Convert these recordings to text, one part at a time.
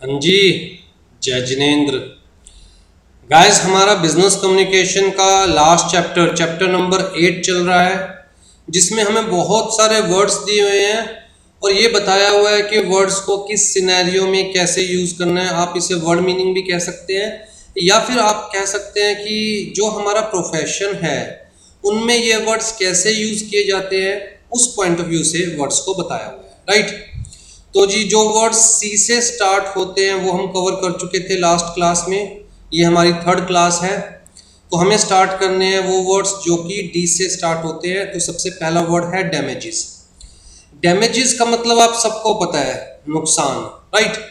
हाँ जी। जय जिनेन्द्र। गाइस, हमारा बिजनेस कम्युनिकेशन का लास्ट चैप्टर चैप्टर नंबर 8 चल रहा है, जिसमें हमें बहुत सारे वर्ड्स दिए हुए हैं और ये बताया हुआ है कि वर्ड्स को किस सिनेरियो में कैसे यूज़ करना है। आप इसे वर्ड मीनिंग भी कह सकते हैं या फिर आप कह सकते हैं कि जो हमारा प्रोफेशन है उनमें ये वर्ड्स कैसे यूज़ किए जाते हैं, उस पॉइंट ऑफ व्यू से वर्ड्स को बताया हुआ है। राइट। तो जी, जो वर्ड्स सी से स्टार्ट होते हैं वो हम कवर कर चुके थे लास्ट क्लास में। ये हमारी थर्ड क्लास है, तो हमें स्टार्ट करने हैं वो वर्ड्स जो कि डी से स्टार्ट होते हैं। तो सबसे पहला वर्ड है डैमेजेस। डैमेजेस का मतलब आप सबको पता है, नुकसान। राइट।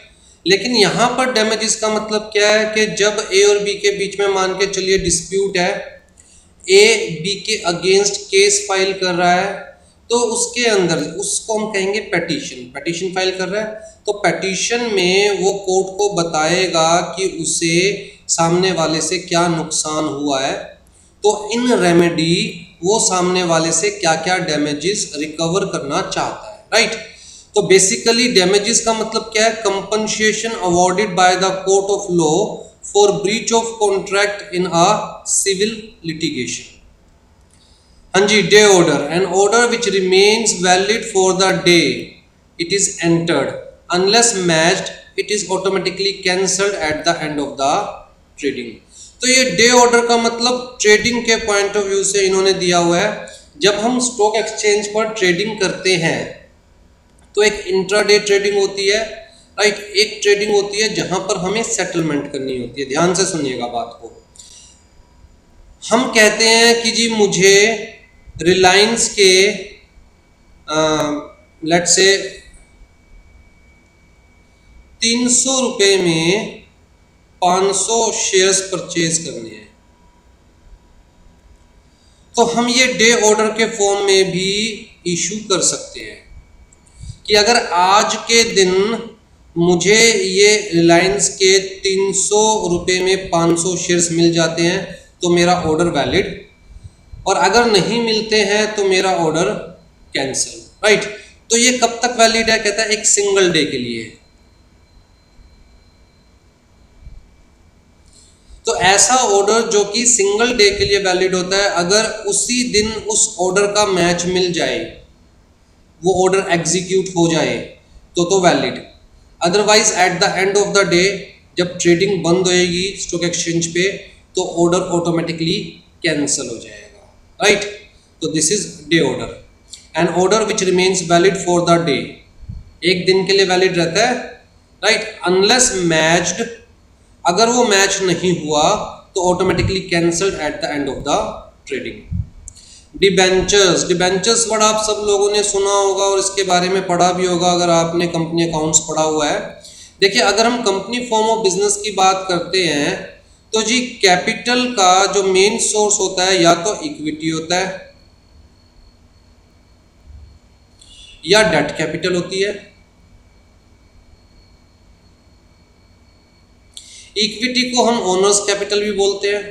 लेकिन यहाँ पर डैमेजेस का मतलब क्या है कि जब ए और बी के बीच में मान के चलिए डिस्प्यूट है, ए बी के अगेंस्ट केस फाइल कर रहा है, तो उसके अंदर उसको हम कहेंगे पेटिशन। पेटिशन फाइल कर रहा है तो पेटिशन में वो कोर्ट को बताएगा कि उसे सामने वाले से क्या नुकसान हुआ है, तो इन रेमेडी वो सामने वाले से क्या क्या डैमेजेस रिकवर करना चाहता है। राइट। तो बेसिकली डैमेजेस का मतलब क्या है? Compensation awarded by the court of law for breach of contract in a civil litigation. हाँ जी, day order, an order which remains valid for the day it is entered unless matched it is automatically cancelled at the end of the trading. तो ये day order का मतलब trading के point of view से इन्होंने दिया हुआ है। जब हम स्टॉक एक्सचेंज पर ट्रेडिंग करते हैं तो एक इंट्राडे ट्रेडिंग होती है। राइट। एक ट्रेडिंग होती है जहां पर हमें सेटलमेंट करनी होती है। ध्यान से सुनिएगा बात को। हम कहते हैं कि जी मुझे रिलायंस के लेट से 300 रुपये में 500 शेयर्स परचेज करने हैं, तो हम ये डे ऑर्डर के फॉर्म में भी इशू कर सकते हैं कि अगर आज के दिन मुझे ये रिलायंस के 300 रुपये में 500 शेयर्स मिल जाते हैं तो मेरा ऑर्डर वैलिड, और अगर नहीं मिलते हैं तो मेरा ऑर्डर कैंसिल। राइट। तो ये कब तक वैलिड है? कहता है एक सिंगल डे के लिए। तो ऐसा ऑर्डर जो कि सिंगल डे के लिए वैलिड होता है, अगर उसी दिन उस ऑर्डर का मैच मिल जाए, वो ऑर्डर एग्जीक्यूट हो जाए तो valid. Otherwise eight the end of the day जब ट्रेडिंग बंद होएगी स्टॉक एक्सचेंज पे तो ऑर्डर ऑटोमेटिकली कैंसिल हो जाएगा। राइट। तो this is day order, an order which remains valid for the day, एक दिन के लिए वैलिड रहता है। राइट। अनलेस मैच्ड, अगर वो मैच नहीं हुआ तो automatically cancelled at the end of the trading. Debentures, debentures word आप सब लोगों ने सुना होगा और इसके बारे में पढ़ा भी होगा अगर आपने कंपनी अकाउंट्स पढ़ा हुआ है। देखिए, अगर हम कंपनी फॉर्म ऑफ बिजनेस की बात करते हैं तो जी कैपिटल का जो मेन सोर्स होता है या तो इक्विटी होता है या डेट कैपिटल होती है। इक्विटी को हम ओनर्स कैपिटल भी बोलते हैं।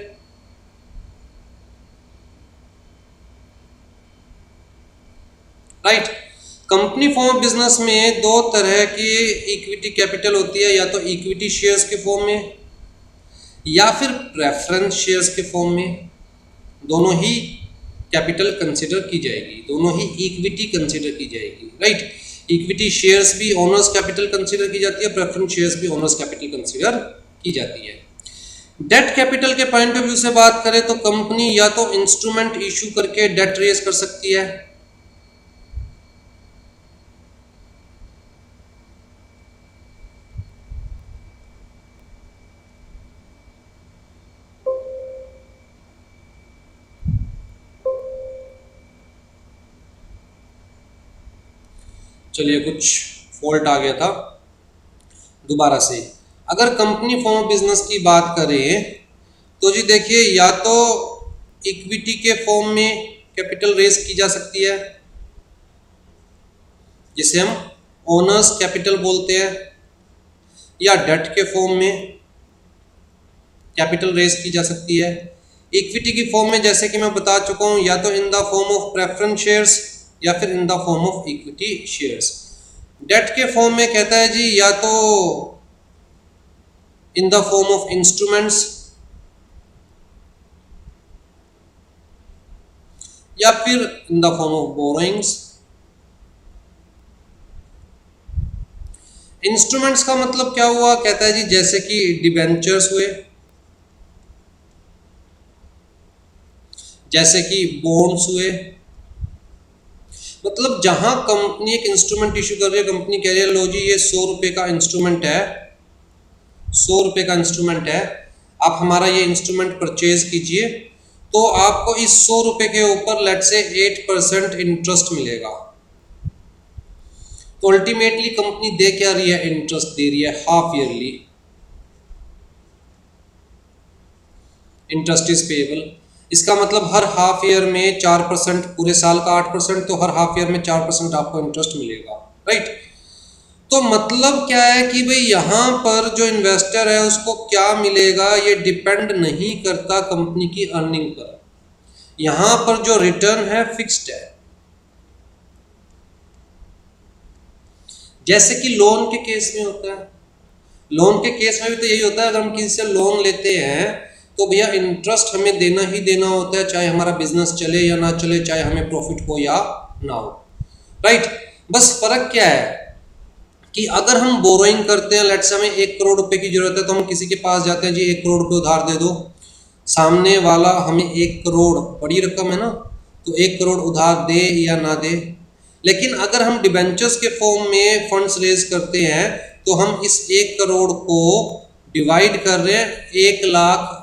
Right. Company form of business में दो तरह की इक्विटी कैपिटल होती है, या तो इक्विटी शेयर्स के फॉर्म में या फिर प्रेफरेंस शेयर्स के फॉर्म में। दोनों ही कैपिटल कंसिडर की जाएगी, दोनों ही इक्विटी कंसिडर की जाएगी। राइट। इक्विटी शेयर्स भी ओनर्स कैपिटल कंसिडर की जाती है, प्रेफरेंस शेयर्स भी ओनर्स कैपिटल कंसिडर की जाती है। डेट कैपिटल के पॉइंट ऑफ व्यू से बात करें तो कंपनी या तो इंस्ट्रूमेंट इशू करके डेट रेज कर सकती है, चलिए कुछ फॉल्ट आ गया था दोबारा से। अगर कंपनी फॉर्म ऑफ बिजनेस की बात करें तो जी देखिए, या तो इक्विटी के फॉर्म में कैपिटल रेज की जा सकती है जिसे हम ओनर्स कैपिटल बोलते हैं, या डेट के फॉर्म में कैपिटल रेज की जा सकती है। इक्विटी की फॉर्म में जैसे कि मैं बता चुका हूं, या तो in the form of preference shares या फिर in the form of equity shares. Debt के फॉर्म में कहता है जी या तो in the form of instruments या फिर in the form of borrowings. Instruments का मतलब क्या हुआ, कहता है जी जैसे कि डिबेंचर्स हुए, जैसे कि बॉन्ड्स हुए। मतलब जहां कंपनी एक इंस्ट्रूमेंट इशू कर रही है, कंपनी कह रही है लो जी ये 100 रुपए का इंस्ट्रूमेंट है, 100 रुपए का इंस्ट्रूमेंट है, आप हमारा ये इंस्ट्रूमेंट परचेज कीजिए, तो आपको इस 100 रुपए के ऊपर लेट से 8% इंटरेस्ट मिलेगा। तो अल्टीमेटली कंपनी दे क्या रही है, इंटरेस्ट दे रही है, half yearly interest is payable. इसका मतलब हर हाफ ईयर में 4%, पूरे साल का 8%, तो हर हाफ ईयर में 4% आपको इंटरेस्ट मिलेगा, राइट। तो मतलब क्या है कि भाई यहाँ पर जो इन्वेस्टर है उसको क्या मिलेगा, ये डिपेंड नहीं करता कंपनी की अर्निंग पर। यहाँ पर जो रिटर्न है फिक्स्ड है। जैसे कि लोन के केस में होता है, लोन के केस में भी तो यही होता है, अगर हम किसी से लोन लेते हैं तो भैया इंटरेस्ट हमें देना ही देना होता है, चाहे हमारा बिजनेस चले या ना चले, चाहे हमें प्रॉफिट हो या ना हो, राइट। बस फर्क क्या है कि अगर हम बोरोइंग करते हैं, लेट्स से हमें 1 करोड़ रुपए की जरूरत है, तो हम किसी के पास जाते हैं जी 1 करोड़ रुपए उधार दे दो, सामने वाला हमें 1 करोड़, बड़ी रकम है ना, तो 1 करोड़ उधार दे या ना दे। लेकिन अगर हम डिबेंचर्स के फॉर्म में फंड्स रेज करते हैं तो हम इस 1 करोड़ को डिवाइड कर रहे हैं 1 लाख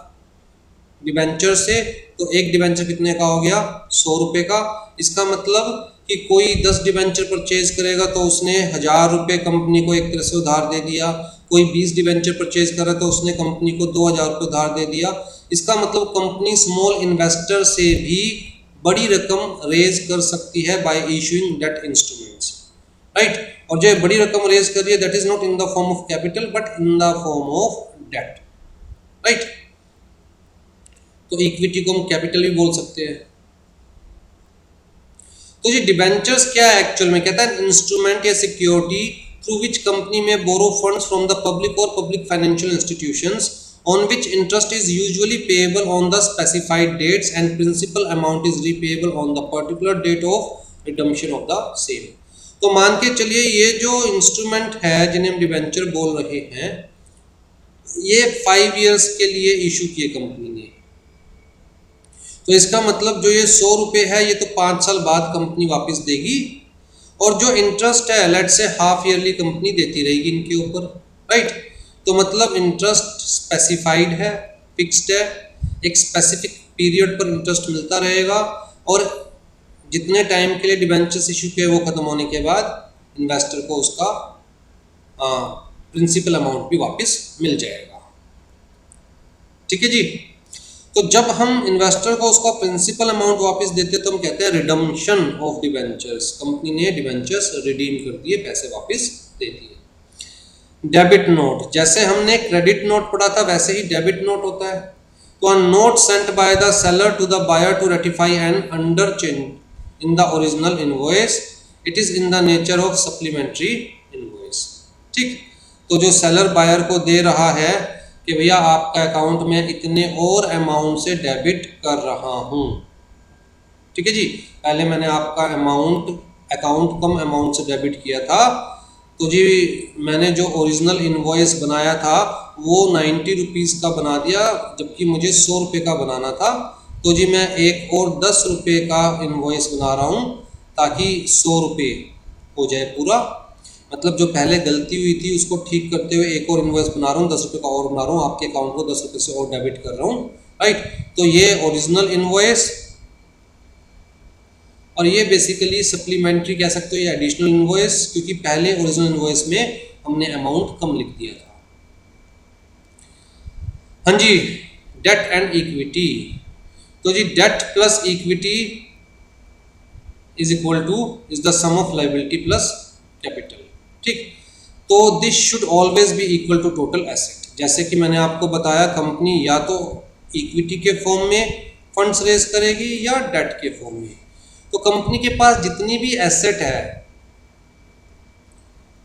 डिबेंचर से, तो एक डिबेंचर कितने का हो गया, 100 रुपए का। इसका मतलब कि कोई 10 डिबेंचर परचेज करेगा तो उसने 1000 रुपए कंपनी को एक तरह से उधार दे दिया, कोई 20 डिबेंचर परचेज कर रहा है तो उसने कंपनी को 2000 रुपए उधार दे दिया। इसका मतलब कंपनी स्मॉल इन्वेस्टर से भी बड़ी रकम रेज कर सकती है by issuing debt instruments, right. और जो बड़ी रकम रेज कर रही है that is not in the form of capital but in the form of debt, right. तो इक्विटी को हम कैपिटल भी बोल सकते हैं। तो ये डिबेंचर्स क्या है एक्चुअल में, कहता है इंस्ट्रूमेंट या सिक्योरिटी थ्रू विच कंपनी में बोरो फंड्स फ्रॉम द पब्लिक और public financial institutions on which interest is usually payable on the specified dates and principal amount is repayable on the particular date of redemption of the same। तो मान के चलिए ये जो instrument है जिन्हें हम डिबेंचर बोल रहे हैं, ये 5 इयर्स के लिए इशू किए कंपनी ने, तो इसका मतलब जो ये 100 रुपए है ये तो 5 साल बाद कंपनी वापस देगी, और जो इंटरेस्ट है लेट से हाफ ईयरली कंपनी देती रहेगी इनके ऊपर, राइट। तो मतलब इंटरेस्ट स्पेसिफाइड है, फिक्स्ड है, एक स्पेसिफिक पीरियड पर इंटरेस्ट मिलता रहेगा, और जितने टाइम के लिए डिबेंचर्स इशू किए वो खत्म होने के बाद इन्वेस्टर को उसका प्रिंसिपल अमाउंट भी वापस मिल जाएगा, ठीक है जी। तो जब हम इन्वेस्टर को उसका प्रिंसिपल अमाउंट वापस देते हैं तो हम कहते हैं रिडम्पशन ऑफ डिबेंचर्स, कंपनी ने डिबेंचर्स रिडीम कर दिए, पैसे वापस दे दिए। डेबिट नोट, जैसे हमने क्रेडिट नोट पढ़ा था वैसे ही डेबिट नोट होता है। तो a note sent by the seller to the buyer to ratify an under change in the original invoice, it is in the nature of supplementary invoice, ठीक। तो जो सेलर बायर को दे रहा है कि भैया आपका अकाउंट में इतने और अमाउंट से डेबिट कर रहा हूँ, ठीक है जी। पहले मैंने आपका अकाउंट कम अमाउंट से डेबिट किया था, तो जी मैंने जो ओरिजिनल इनवॉइस बनाया था वो 90 रुपीज़ का बना दिया, जबकि मुझे 100 रुपये का बनाना था। तो जी मैं एक और 10 रुपये का इनवॉइस बना रहा हूँ ताकि 100 रुपये हो जाए पूरा। मतलब जो पहले गलती हुई थी उसको ठीक करते हुए एक और इनवॉइस बना रहा हूँ, 10 रुपये का और बना रहा हूँ, आपके अकाउंट को 10 रुपये से और डेबिट कर रहा हूँ, राइट। तो ये ओरिजिनल इनवॉइस, और ये बेसिकली सप्लीमेंट्री कह सकते हो या एडिशनल इनवॉइस, क्योंकि पहले ओरिजिनल इनवॉइस में हमने अमाउंट कम लिख दिया था। हाँ जी, डेट एंड इक्विटी, तो जी debt plus equity is equal to is the sum of liability plus capital, ठीक। तो this should always be equal to total asset. जैसे कि मैंने आपको बताया कंपनी या तो इक्विटी के फॉर्म में फंड्स रेज करेगी या डेट के फॉर्म में। तो कंपनी के पास जितनी भी एसेट है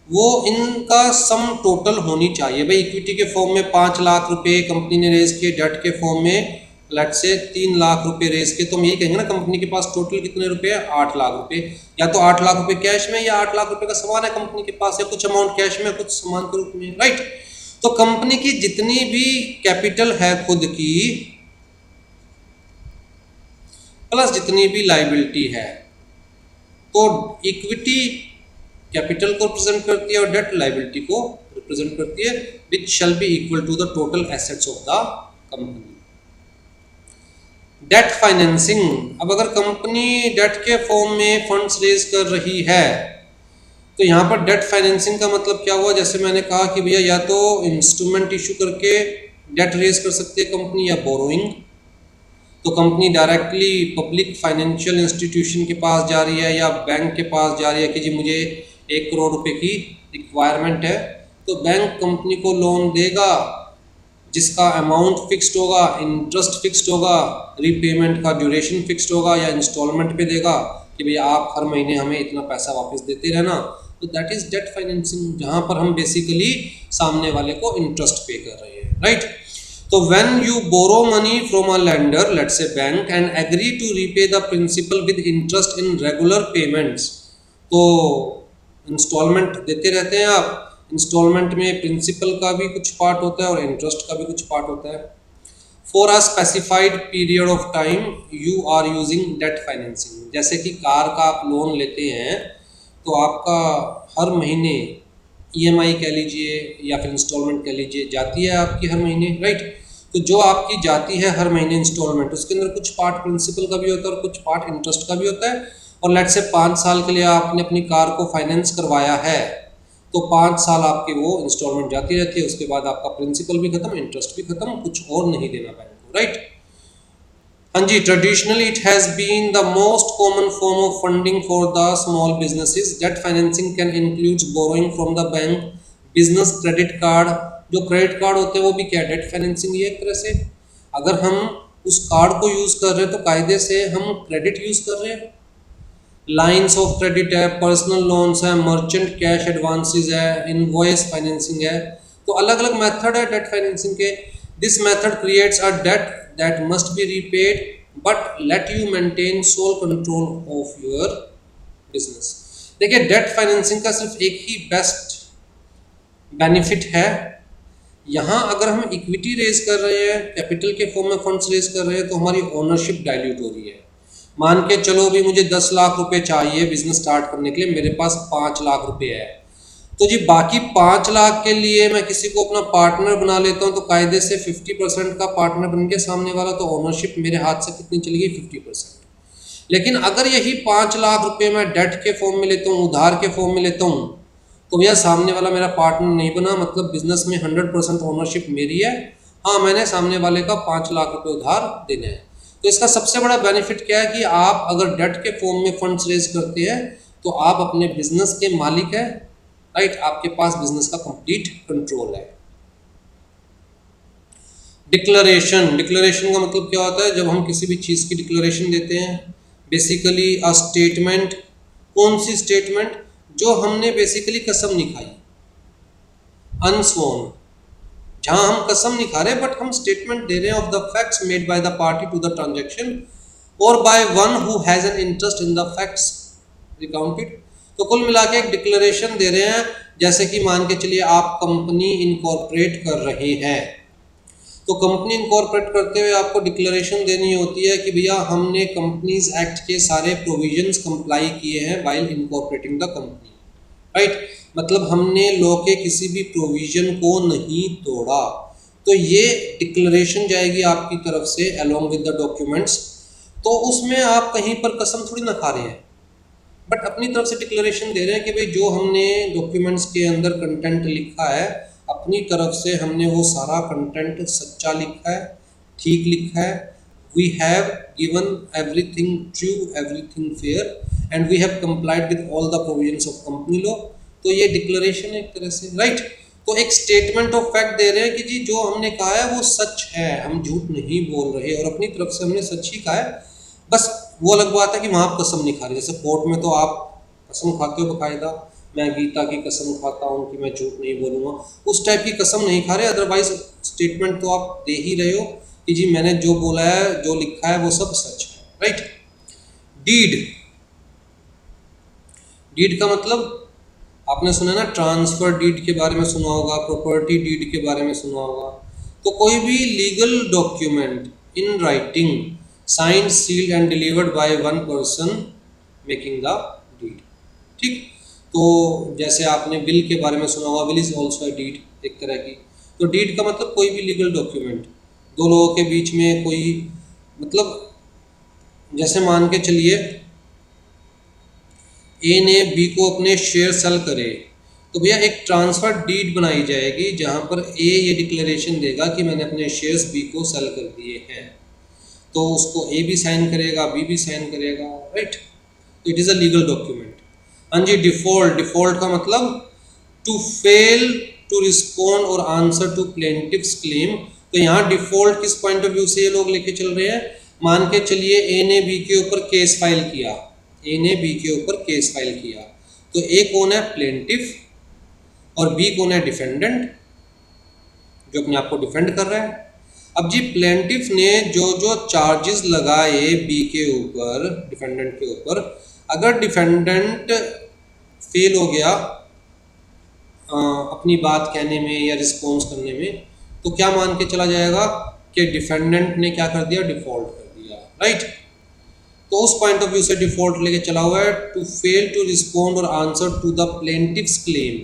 वो इनका सम टोटल होनी चाहिए। भाई इक्विटी के फॉर्म में 5 लाख रुपए कंपनी ने रेज किए, डेट के फॉर्म में लेट्स से 3 लाख रुपए रेज किए, तो हम यही कहेंगे ना कंपनी के पास टोटल कितने रुपए है, 8 लाख रुपए। या तो 8 लाख रुपए कैश में या 8 लाख रुपए का सामान है कंपनी के पास, या कुछ अमाउंट कैश में कुछ सामान के रूप में, राइट। तो कंपनी की जितनी भी कैपिटल है खुद की प्लस जितनी भी लाइबिलिटी है, तो इक्विटी कैपिटल को रिप्रेजेंट करती है और डेट लाइबिलिटी को रिप्रेजेंट करती है, which shall be equal to the total assets of the company. Debt financing, अब अगर कंपनी डेट के फॉर्म में फंड्स रेज कर रही है तो यहाँ पर डेट फाइनेंसिंग का मतलब क्या हुआ, जैसे मैंने कहा कि भैया या तो इंस्ट्रूमेंट इशू करके डेट रेज कर सकती है कंपनी, या बोरोइंग। तो company directly public financial institution के पास जा रही है या बैंक के पास जा रही है कि जी मुझे 1 करोड़ रुपए की रिक्वायरमेंट है, तो बैंक कंपनी को लोन देगा जिसका अमाउंट फिक्स्ड होगा, इंटरेस्ट फिक्स्ड होगा, रीपेमेंट का ड्यूरेशन फिक्स्ड होगा, या इंस्टॉलमेंट पे देगा कि भैया आप हर महीने हमें इतना पैसा वापस देते रहना। तो दैट इज डेट फाइनेंसिंग, जहाँ पर हम बेसिकली सामने वाले को इंटरेस्ट पे कर रहे हैं, राइट। तो when you borrow money from a lender, let's say bank, and agree to repay the principal with interest in regular payments, तो इंस्टॉलमेंट देते रहते हैं आप, इंस्टॉलमेंट में प्रिंसिपल का भी कुछ पार्ट होता है और इंटरेस्ट का भी कुछ पार्ट होता है। For a specified period of time you are using debt financing, जैसे कि कार का आप लोन लेते हैं तो आपका हर महीने ईएमआई कह लीजिए या फिर इंस्टॉलमेंट कह लीजिए जाती है आपकी हर महीने, राइट। तो जो आपकी जाती है हर महीने इंस्टॉलमेंट, उसके अंदर कुछ पार्ट प्रिंसिपल का भी होता है और कुछ पार्ट इंटरेस्ट का भी होता है। और लेट से 5 साल के लिए आपने अपनी कार को फाइनेंस करवाया है, तो 5 साल आपकी वो इंस्टॉलमेंट जाती रहती है, उसके बाद आपका प्रिंसिपल भी खत्म, इंटरेस्ट भी खत्म, कुछ और नहीं देना बैंक को, राइट। हाँ जी, traditionally it has been the most common form of funding for the small businesses. Debt financing can include borrowing from the bank, business credit card, जो क्रेडिट कार्ड होते हैं वो भी क्या डेट फाइनेंसिंग ही है एक तरह से। अगर हम उस कार्ड को यूज कर रहे हैं तो कायदे से हम क्रेडिट यूज कर रहे हैं। लाइंस ऑफ क्रेडिट है, पर्सनल लोन्स है, मर्चेंट कैश एडवांसेस है, इनवॉइस फाइनेंसिंग है, तो अलग अलग मेथड है डेट फाइनेंसिंग के। This method creates a debt that must be repaid but let you maintain sole control of your business. देखिए डेट फाइनेंसिंग का सिर्फ एक ही बेस्ट बेनिफिट है, यहाँ अगर हम इक्विटी रेज कर रहे हैं, कैपिटल के फॉर्म में फंड्स रेज कर रहे हैं, तो हमारी ओनरशिप डाइल्यूट हो रही है। मान के चलो भी मुझे 10 लाख रुपए चाहिए बिजनेस स्टार्ट करने के लिए, मेरे पास 5 लाख रुपए है, तो जी बाकी 5 लाख के लिए मैं किसी को अपना पार्टनर बना लेता हूँ, तो कायदे से 50% का पार्टनर बन के सामने वाला, तो ओनरशिप मेरे हाथ से कितनी चली गई, 50%। लेकिन अगर यही 5 लाख रुपए मैं डेट के फॉर्म में लेता हूँ, उधार के फॉर्म में लेता हूँ, तो भैया सामने वाला मेरा पार्टनर नहीं बना, मतलब बिजनेस में 100% ओनरशिप मेरी है। हाँ, मैंने सामने वाले का 5 लाख रुपए उधार देने हैं। तो इसका सबसे बड़ा बेनिफिट क्या है कि आप अगर डेट के फॉर्म में फंड्स रेज करते हैं तो आप अपने बिजनेस के मालिक है, राइट, आपके पास बिजनेस का कंप्लीट कंट्रोल है। डिक्लेरेशन, डिक्लेरेशन का मतलब क्या होता है, जब हम किसी भी चीज़ की डिक्लेरेशन देते हैं, बेसिकली अ स्टेटमेंट। कौन सी स्टेटमेंट, जो हमने बेसिकली कसम नहीं खाई, अनस्वॉन, जहां हम कसम नहीं खा रहे बट हम स्टेटमेंट दे रहे हैं of the facts made by the party to the transaction और by one who has an interest in the facts recounted. तो कुल मिला के एक डिक्लेरेशन दे रहे हैं, जैसे कि मान के चलिए आप कंपनी इनकॉर्पोरेट कर रहे हैं, तो कंपनी इनकॉर्पोरेट करते हुए आपको डिक्लेरेशन देनी होती है कि भैया हमने कंपनीज एक्ट के सारे प्रोविजंस कंप्लाई किए हैं while incorporating the company, right, मतलब हमने लॉ के किसी भी प्रोविजन को नहीं तोड़ा। तो ये डिक्लेरेशन जाएगी आपकी तरफ से अलोंग विद द डॉक्यूमेंट्स, तो उसमें आप कहीं पर कसम थोड़ी ना खा रहे हैं, बट अपनी तरफ से डिक्लेरेशन दे रहे हैं कि भाई जो हमने डॉक्यूमेंट्स के अंदर कंटेंट लिखा है, अपनी तरफ से हमने वो सारा कंटेंट सच्चा लिखा है, ठीक लिखा है। We have given everything true, everything fair, and we have complied with all the provisions of company law. तो ये डिक्लेरेशन है एक तरह से, राइट। तो एक स्टेटमेंट ऑफ फैक्ट दे रहे हैं कि जी जो हमने कहा है वो सच है, हम झूठ नहीं बोल रहे और अपनी तरफ से हमने सच ही कहा है। बस वो अलग बात है कि वहाँ आप कसम नहीं खा रहे, जैसे कोर्ट में तो आप कसम खाते हो बकायदा, मैं गीता की कसम खाता हूँ कि मैं झूठ नहीं बोलूँगा, उस टाइप की कसम नहीं खा रहे। अदरवाइज स्टेटमेंट तो आप दे ही रहे हो कि जी मैंने जो बोला है, जो लिखा है वो सब सच है, राइट। डीड, डीड का मतलब आपने सुना ना, ट्रांसफर डीड के बारे में सुना होगा, प्रॉपर्टी डीड के बारे में सुना होगा। तो कोई भी legal document in writing signed sealed and delivered by one person making the deed, ठीक। तो जैसे आपने विल के बारे में सुना होगा, will is also a deed, एक तरह की। तो डीड का मतलब कोई भी लीगल डॉक्यूमेंट, दो लोगों के बीच में कोई, मतलब जैसे मान के चलिए ए ने बी को अपने शेयर सेल करे, तो भैया एक ट्रांसफर डीड बनाई जाएगी जहां पर ए ये डिक्लेरेशन देगा कि मैंने अपने शेयर्स बी को सेल कर दिए हैं। तो उसको ए भी साइन करेगा, बी भी साइन करेगा, राइट। तो it is a legal document. हाँ जी, डिफॉल्ट, डिफॉल्ट का मतलब टू फेल टू रिस्पॉन्ड और आंसर टू प्लेंटिव्स क्लेम। तो यहाँ डिफॉल्ट किस पॉइंट ऑफ व्यू से ये लोग लेके चल रहे हैं? मान के चलिए ए ने बी के ऊपर केस फाइल किया, ए ने बी के ऊपर केस फाइल किया, तो ए कौन है? प्लेंटिफ, और बी कौन है? डिफेंडेंट, जो अपने आप को डिफेंड कर रहा है। अब जी प्लेंटिफ ने जो जो चार्जेस लगाए बी के ऊपर, डिफेंडेंट के ऊपर, अगर डिफेंडेंट फेल हो गया अपनी बात कहने में या रिस्पॉन्स करने में, तो क्या मान के चला जाएगा कि डिफेंडेंट ने क्या कर दिया? डिफॉल्ट कर दिया, राइट। तो उस पॉइंट ऑफ व्यू से डिफॉल्ट लेके चला हुआ है, टू फेल टू रिस्पॉन्ड और answer to the plaintiff's claim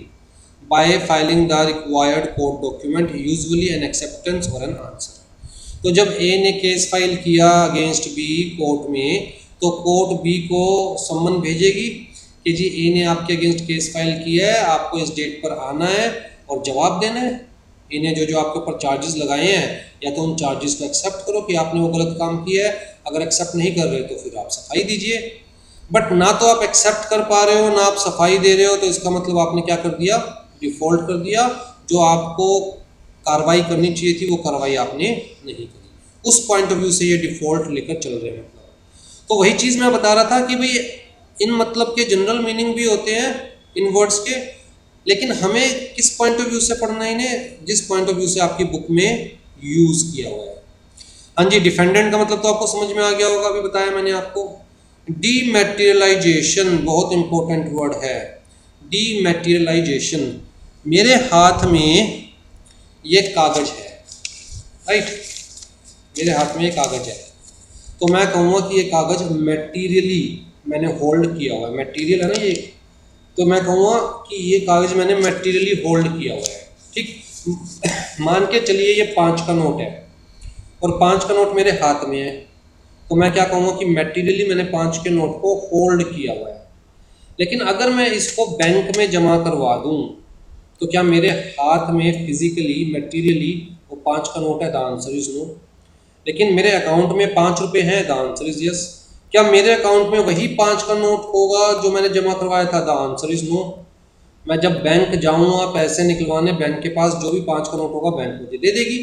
by filing the required court document, usually an acceptance और एन आंसर। तो जब ए ने केस फाइल किया अगेंस्ट बी कोर्ट में, तो कोर्ट बी को सम्मन भेजेगी कि जी ए ने आपके अगेंस्ट केस फाइल किया है, आपको इस डेट पर आना है और जवाब देना है। ए ने जो जो आपके ऊपर चार्जेस लगाए हैं, या तो उन चार्जेस को एक्सेप्ट करो कि आपने वो गलत काम किया है, अगर एक्सेप्ट नहीं कर रहे तो फिर आप सफाई दीजिए। बट ना तो आप एक्सेप्ट कर पा रहे हो, ना आप सफाई दे रहे हो, तो इसका मतलब आपने क्या कर दिया? डिफॉल्ट कर दिया। जो आपको कार्रवाई करनी चाहिए थी वो कार्रवाई आपने नहीं करी। उस पॉइंट ऑफ व्यू से ये डिफॉल्ट लेकर चल रहे हैं। मतलब तो वही चीज़ मैं बता रहा था कि भाई इन मतलब के जनरल मीनिंग भी होते हैं इन वर्ड्स के, लेकिन हमें किस पॉइंट ऑफ व्यू से पढ़ना है इन्हें? जिस पॉइंट ऑफ व्यू से आपकी बुक में यूज किया हुआ है। हाँ जी, डिफेंडेंट का मतलब तो आपको समझ में आ गया होगा, अभी बताया मैंने आपको। डीमैटेरियलाइजेशन बहुत इंपॉर्टेंट वर्ड है। डीमैटेरियलाइजेशन, मेरे हाथ में ये कागज है, राइट, मेरे हाथ में ये कागज है, तो मैं कहूँगा कि ये कागज मैटीरियली मैंने होल्ड किया हुआ है। मटेरियल है ना ये, तो मैं कहूँगा कि ये कागज मैंने मटेरियली होल्ड किया हुआ है, ठीक। मान के चलिए ये 5 का नोट है और 5 का नोट मेरे हाथ में है, तो मैं क्या कहूँगा कि मटेरियली मैंने 5 के नोट को होल्ड किया हुआ है। लेकिन अगर मैं इसको बैंक में जमा करवा दूँ, तो क्या मेरे हाथ में फिजिकली मटेरियली वो 5 का नोट है? The answer is no. लेकिन मेरे अकाउंट में 5 रुपये हैं? The answer is yes. क्या मेरे अकाउंट में वही 5 का नोट होगा जो मैंने जमा करवाया था? The answer is no. मैं जब बैंक जाऊंगा पैसे निकलवाने, बैंक के पास जो भी 5 का नोट होगा बैंक मुझे दे देगी,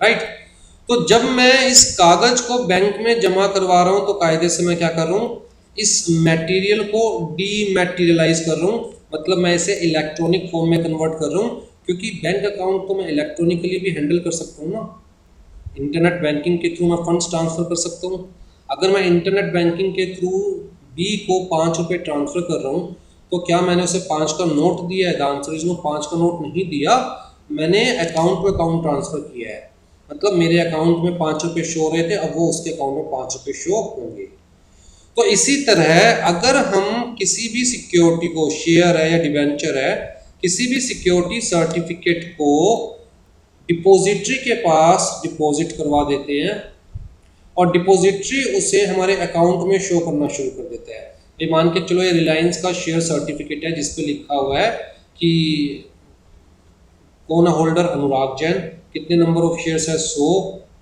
राइट। तो जब मैं इस कागज को बैंक में जमा करवा रहा हूं, तो कायदे से मैं क्या कर रहा हूं? इस मटेरियल को डीमैटेरियलाइज कर रहा हूं, मतलब मैं इसे इलेक्ट्रॉनिक फॉर्म में कन्वर्ट कर रहा हूं, क्योंकि बैंक अकाउंट तो मैं इलेक्ट्रॉनिकली भी हैंडल कर सकता हूँ ना। इंटरनेट बैंकिंग के थ्रू मैं फंड्स ट्रांसफर कर सकता हूँ। अगर मैं इंटरनेट बैंकिंग के थ्रू बी को 5 रुपये ट्रांसफर कर रहा हूँ, तो क्या मैंने उसे 5 का नोट दिया है? The answer is no. 5 का नोट नहीं दिया, मैंने अकाउंट पे अकाउंट ट्रांसफर किया है। मतलब मेरे अकाउंट में 5 रुपये शो हो रहे थे, अब वो उसके अकाउंट में 5 रुपये शो होंगे। तो इसी तरह अगर हम किसी भी सिक्योरिटी को, शेयर है या डिबेंचर है, किसी भी सिक्योरिटी सर्टिफिकेट को डिपॉजिटरी के पास डिपॉजिट करवा देते हैं और डिपॉजिटरी उसे हमारे अकाउंट में शो करना शुरू कर देता है। ये मान के चलो ये रिलायंस का शेयर सर्टिफिकेट है जिस पे लिखा हुआ है कि कौन होल्डर? अनुराग जैन। कितने नंबर ऑफ शेयर्स है? 100।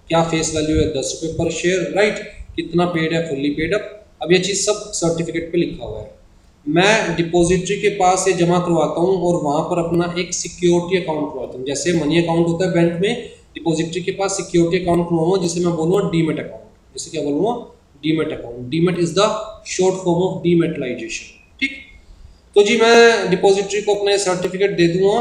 क्या फेस वैल्यू है? 10 रुपये पर शेयर, राइट। कितना पेड है? Fully paid up. अब ये चीज़ सब सर्टिफिकेट पे लिखा हुआ है। मैं डिपॉजिटरी के पास ये जमा करवाता हूँ और वहाँ पर अपना एक सिक्योरिटी अकाउंट करवाता हूँ। जैसे मनी अकाउंट होता है बैंक में, डिपॉजिटरी के पास सिक्योरिटी अकाउंट खुलवाऊंगा जिसे मैं बोलूँगा डीमेट अकाउंट। जैसे क्या बोलूँगा? Demat account. Demat is the short form of dematerialisation, ठीक। तो जी मैं डिपॉजिटरी को अपने सर्टिफिकेट दे दूंगा,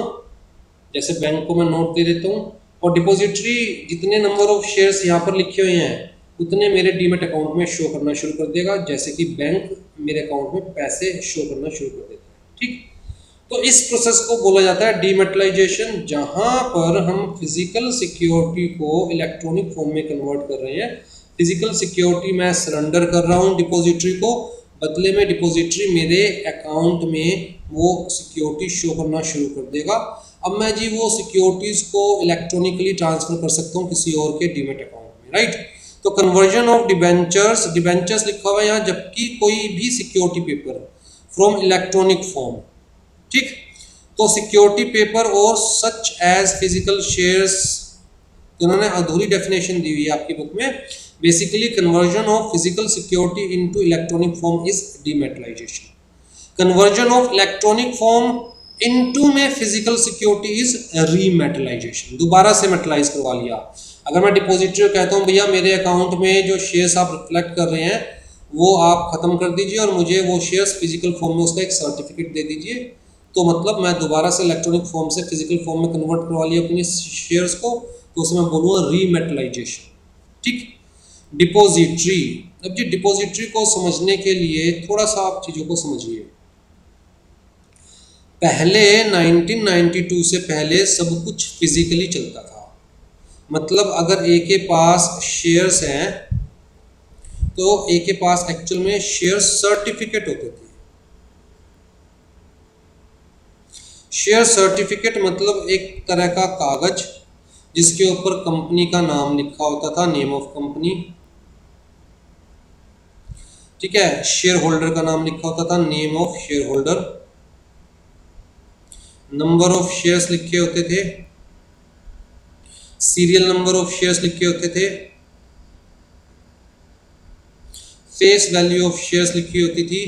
जैसे बैंक को मैं नोट दे देता हूँ, और डिपॉजिटरी जितने नंबर ऑफ शेयर्स यहाँ पर लिखे हुए हैं उतने मेरे डीमेट अकाउंट में शो करना शुरू कर देगा, जैसे कि बैंक मेरे अकाउंट में पैसे शो करना शुरू कर देता है। ठीक, तो इस प्रोसेस को बोला जाता है डीमेटलाइजेशन, जहां पर हम फिजिकल सिक्योरिटी को इलेक्ट्रॉनिक फॉर्म में कन्वर्ट कर रहे हैं। फिजिकल सिक्योरिटी मैं सरेंडर कर रहा हूं डिपॉजिटरी को, बदले में डिपॉजिटरी मेरे अकाउंट में वो सिक्योरिटी शो करना शुरू कर देगा। अब मैं जी वो सिक्योरिटीज को इलेक्ट्रॉनिकली ट्रांसफर कर सकता हूँ किसी और के डीमेट अकाउंट में, राइट। तो कन्वर्जन ऑफ डिबेंचर्स, डिबेंचर्स लिखा हुआ है यहाँ, जबकि कोई भी security paper from electronic form, ठीक। तो सिक्योरिटी पेपर और सच एज फिजिकल शेयर्स, उन्होंने अधूरी डेफिनेशन दी हुई है आपकी बुक में। Basically conversion of physical security into electronic form is dematerialisation. Conversion of electronic form into में फिजिकल सिक्योरिटी इज रीमेटलाइजेशन, दोबारा से मेटलाइज करवा लिया। अगर मैं डिपॉजिटरी को कहता हूँ भैया मेरे अकाउंट में जो शेयर्स आप रिफ्लेक्ट कर रहे हैं वो आप खत्म कर दीजिए और मुझे वो शेयर्स फिजिकल फॉर्म में उसका एक सर्टिफिकेट दे दीजिए, तो मतलब मैं दोबारा से इलेक्ट्रॉनिक फॉर्म से फिजिकल फॉर्म में कन्वर्ट करवा लिया अपनी शेयर्स को, तो उसे मैं बोलूँगा रीमेटलाइजेशन, ठीक। डिपॉजिटरी, अब जी डिपॉजिटरी को समझने के लिए थोड़ा सा आप चीज़ों को समझिए। पहले 1992 से पहले सब कुछ फिजिकली चलता था, मतलब अगर ए के पास शेयर्स हैं तो ए के पास एक्चुअल में शेयर सर्टिफिकेट होते थे। शेयर सर्टिफिकेट मतलब एक तरह का कागज जिसके ऊपर कंपनी का नाम लिखा होता था, नेम ऑफ कंपनी, ठीक है। शेयर होल्डर का नाम लिखा होता था, name of share holder, number of shares लिखे होते थे, सीरियल नंबर ऑफ शेयर्स लिखे होते थे, फेस वैल्यू ऑफ शेयर्स लिखी होती थी,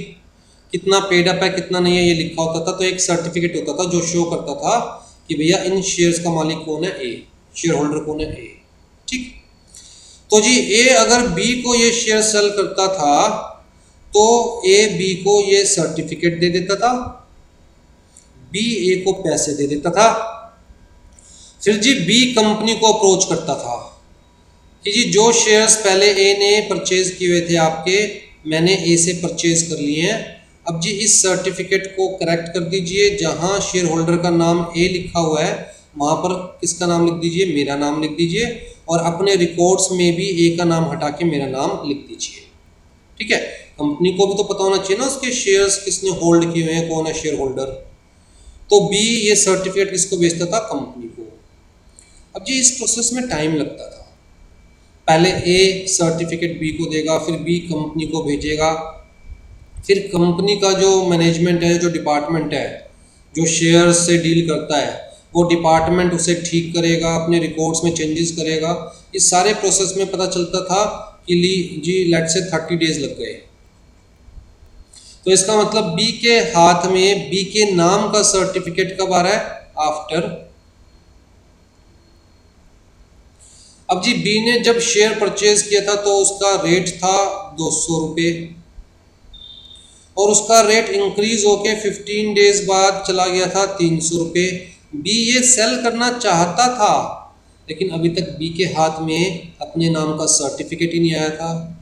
कितना पेड अप है कितना नहीं है ये लिखा होता था। तो एक सर्टिफिकेट होता था जो शो करता था कि भैया इन शेयर्स का मालिक कौन है, ए, शेयर होल्डर कौन है, ए, ठीक। तो जी ए अगर बी को ये शेयर सेल करता था तो ए बी को ये सर्टिफिकेट दे देता था, बी ए को पैसे दे देता था। फिर जी बी कंपनी को अप्रोच करता था कि जी जो शेयर्स पहले ए ने परचेज किए हुए थे आपके, मैंने ए से परचेज कर लिए हैं, अब जी इस सर्टिफिकेट को करेक्ट कर दीजिए, जहां शेयर होल्डर का नाम ए लिखा हुआ है वहां पर किसका नाम लिख दीजिए, मेरा नाम लिख दीजिए, और अपने रिकॉर्ड्स में भी ए का नाम हटा के मेरा नाम लिख दीजिए, ठीक है। कंपनी को भी तो पता होना चाहिए ना उसके शेयर्स किसने होल्ड किए हुए हैं, कौन है शेयर होल्डर। तो बी ये सर्टिफिकेट किसको भेजता था, कंपनी को। अब जी इस प्रोसेस में टाइम लगता था, पहले ए सर्टिफिकेट बी को देगा, फिर बी कंपनी को भेजेगा, फिर कंपनी का जो मैनेजमेंट है, जो डिपार्टमेंट है जो शेयर से डील करता है, वो डिपार्टमेंट उसे ठीक करेगा, अपने रिकॉर्ड्स में चेंजेस करेगा। इस सारे प्रोसेस में पता चलता था कि जी लेट से 30 डेज लग गए। तो इसका मतलब बी के हाथ में बी के नाम का सर्टिफिकेट कब आ रहा है, आफ्टर। अब जी बी ने जब शेयर परचेज किया था तो उसका रेट था 200 रुपये, और उसका रेट इंक्रीज होके 15 डेज बाद चला गया था 300 रुपये। बी ये सेल करना चाहता था लेकिन अभी तक बी के हाथ में अपने नाम का सर्टिफिकेट ही नहीं आया था,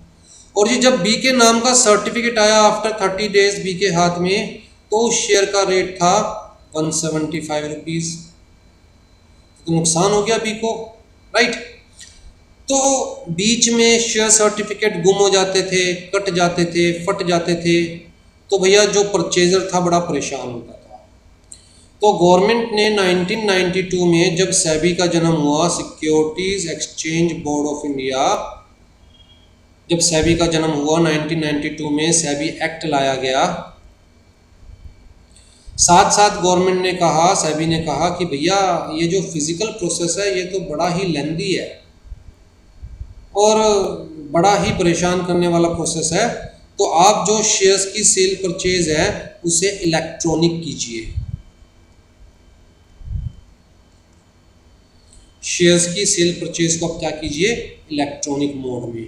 और जी जब बी के नाम का सर्टिफिकेट आया आफ्टर 30 डेज बी के हाथ में, तो उस शेयर का रेट था 175 रुपीज़। तो नुकसान हो गया बी को, राइट। तो बीच में शेयर सर्टिफिकेट गुम हो जाते थे, कट जाते थे, फट जाते थे, तो भैया जो परचेजर था बड़ा परेशान होता था। तो गवर्नमेंट ने 1992 में जब सेबी का जन्म हुआ, securities exchange board of India, जब सेबी का जन्म हुआ 1992 में सेबी एक्ट लाया गया, साथ साथ गवर्नमेंट ने कहा, सेबी ने कहा कि भैया ये जो फिजिकल प्रोसेस है ये तो बड़ा ही लेंदी है और बड़ा ही परेशान करने वाला प्रोसेस है, तो आप जो शेयर्स की सेल परचेज है उसे इलेक्ट्रॉनिक कीजिए। शेयर्स की सेल परचेज को आप क्या कीजिए, इलेक्ट्रॉनिक मोड में।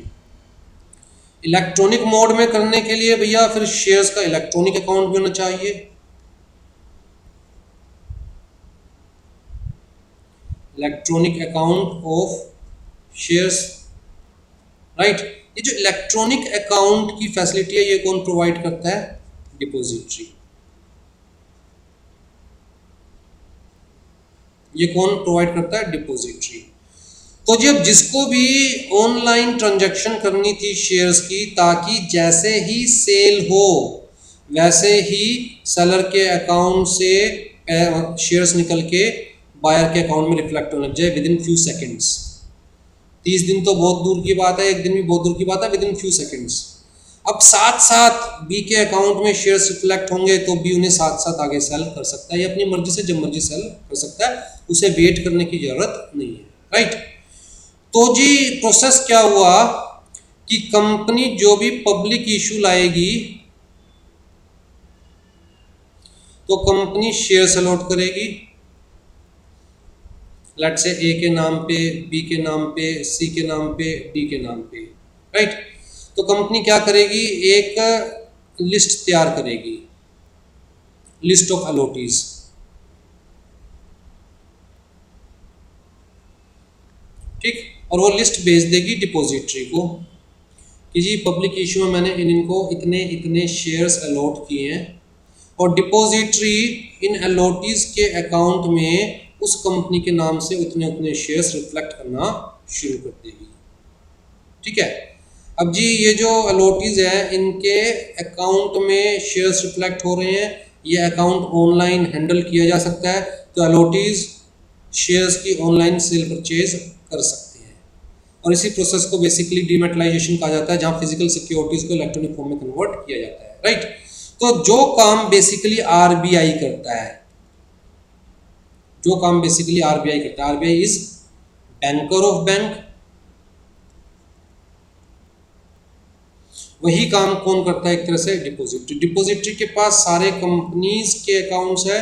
इलेक्ट्रॉनिक मोड में करने के लिए भैया फिर शेयर्स का इलेक्ट्रॉनिक अकाउंट भी होना चाहिए, electronic account of shares, right. ये जो इलेक्ट्रॉनिक अकाउंट की फैसिलिटी है ये कौन प्रोवाइड करता है? डिपॉजिटरी। ये कौन प्रोवाइड करता है? डिपॉजिटरी। तो जब जिसको भी ऑनलाइन ट्रांजैक्शन करनी थी शेयर्स की, ताकि जैसे ही सेल हो वैसे ही सेलर के अकाउंट से शेयर्स निकल के बायर के अकाउंट में रिफ्लेक्ट होने लग जाए विद इन फ्यू सेकेंड्स। 30 दिन तो बहुत दूर की बात है, एक दिन भी बहुत दूर की बात है, विद इन फ्यू सेकेंड्स। अब साथ साथ बी के अकाउंट में शेयर्स रिफ्लेक्ट होंगे तो बी उन्हें साथ साथ आगे सेल कर सकता है, या अपनी मर्जी से जब मर्जी सेल कर सकता है, उसे वेट करने की जरूरत नहीं है, राइट। तो जी प्रोसेस क्या हुआ कि कंपनी जो भी पब्लिक इशू लाएगी तो कंपनी शेयर्स अलॉट करेगी, लेट्स से ए के नाम पे, बी के नाम पे, सी के नाम पे, डी के नाम पे, राइट। तो कंपनी क्या करेगी? एक लिस्ट तैयार करेगी, लिस्ट ऑफ अलॉटीज, ठीक। और वो लिस्ट भेज देगी डिपॉजिटरी को कि जी पब्लिक इशू में मैंने इनको इतने इतने शेयर्स अलॉट किए हैं, और डिपॉजिटरी इन अलॉटीज के अकाउंट में उस कंपनी के नाम से उतने उतने शेयर्स रिफ्लेक्ट करना शुरू कर देगी, ठीक है। अब जी ये जो अलॉटीज है इनके अकाउंट में शेयर्स रिफ्लेक्ट हो रहे हैं, ये अकाउंट ऑनलाइन हैंडल किया जा सकता है, तो अलॉटीज शेयर्स की ऑनलाइन सेल परचेज कर सकते हैं। और इसी प्रोसेस को बेसिकली डीमेटलाइजेशन कहा जाता है, जहां फिजिकल सिक्योरिटीज को इलेक्ट्रॉनिक फॉर्म में कन्वर्ट किया जाता है, राइट। तो जो काम बेसिकली आरबीआई करता है, जो काम बेसिकली आरबीआई करता है, RBI is banker of bank, वही काम कौन करता है? एक तरह से डिपॉजिटरी। डिपॉजिटरी के पास सारे कंपनीज के अकाउंट्स है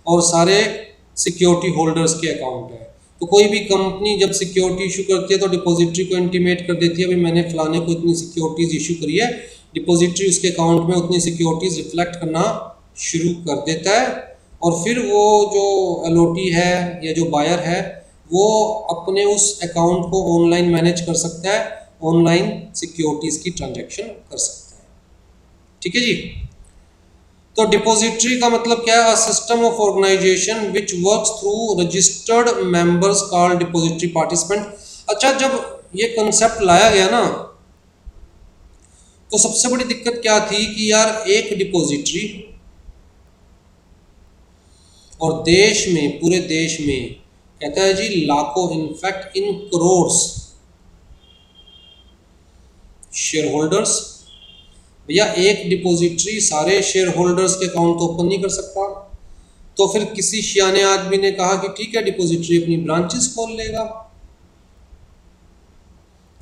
और सारे सिक्योरिटी होल्डर्स के अकाउंट है। तो कोई भी कंपनी जब सिक्योरिटी इशू करती है तो डिपॉजिटरी को इंटीमेट कर देती है, भाई मैंने फलाने को इतनी सिक्योरिटीज इशू करी है, डिपॉजिटरी उसके अकाउंट में उतनी सिक्योरिटीज रिफ्लेक्ट करना शुरू कर देता है, और फिर वो जो अलॉटी है या जो बायर है वो अपने उस अकाउंट को ऑनलाइन मैनेज कर सकता है, ऑनलाइन सिक्योरिटीज की ट्रांजैक्शन कर सकता है, ठीक है जी। तो डिपॉजिटरी का मतलब क्या है? A system of organisation which works through registered members called depository participant. अच्छा, जब ये कंसेप्ट लाया गया ना तो सबसे बड़ी दिक्कत क्या थी कि यार एक डिपॉजिटरी और देश में, पूरे देश में कहता है जी लाखों, in fact in crores share holders. भैया एक डिपॉजिटरी सारे शेयर होल्डर्स के अकाउंट ओपन नहीं कर सकता, तो फिर किसी सियाने आदमी ने कहा कि ठीक है डिपॉजिटरी अपनी ब्रांचेस खोल लेगा,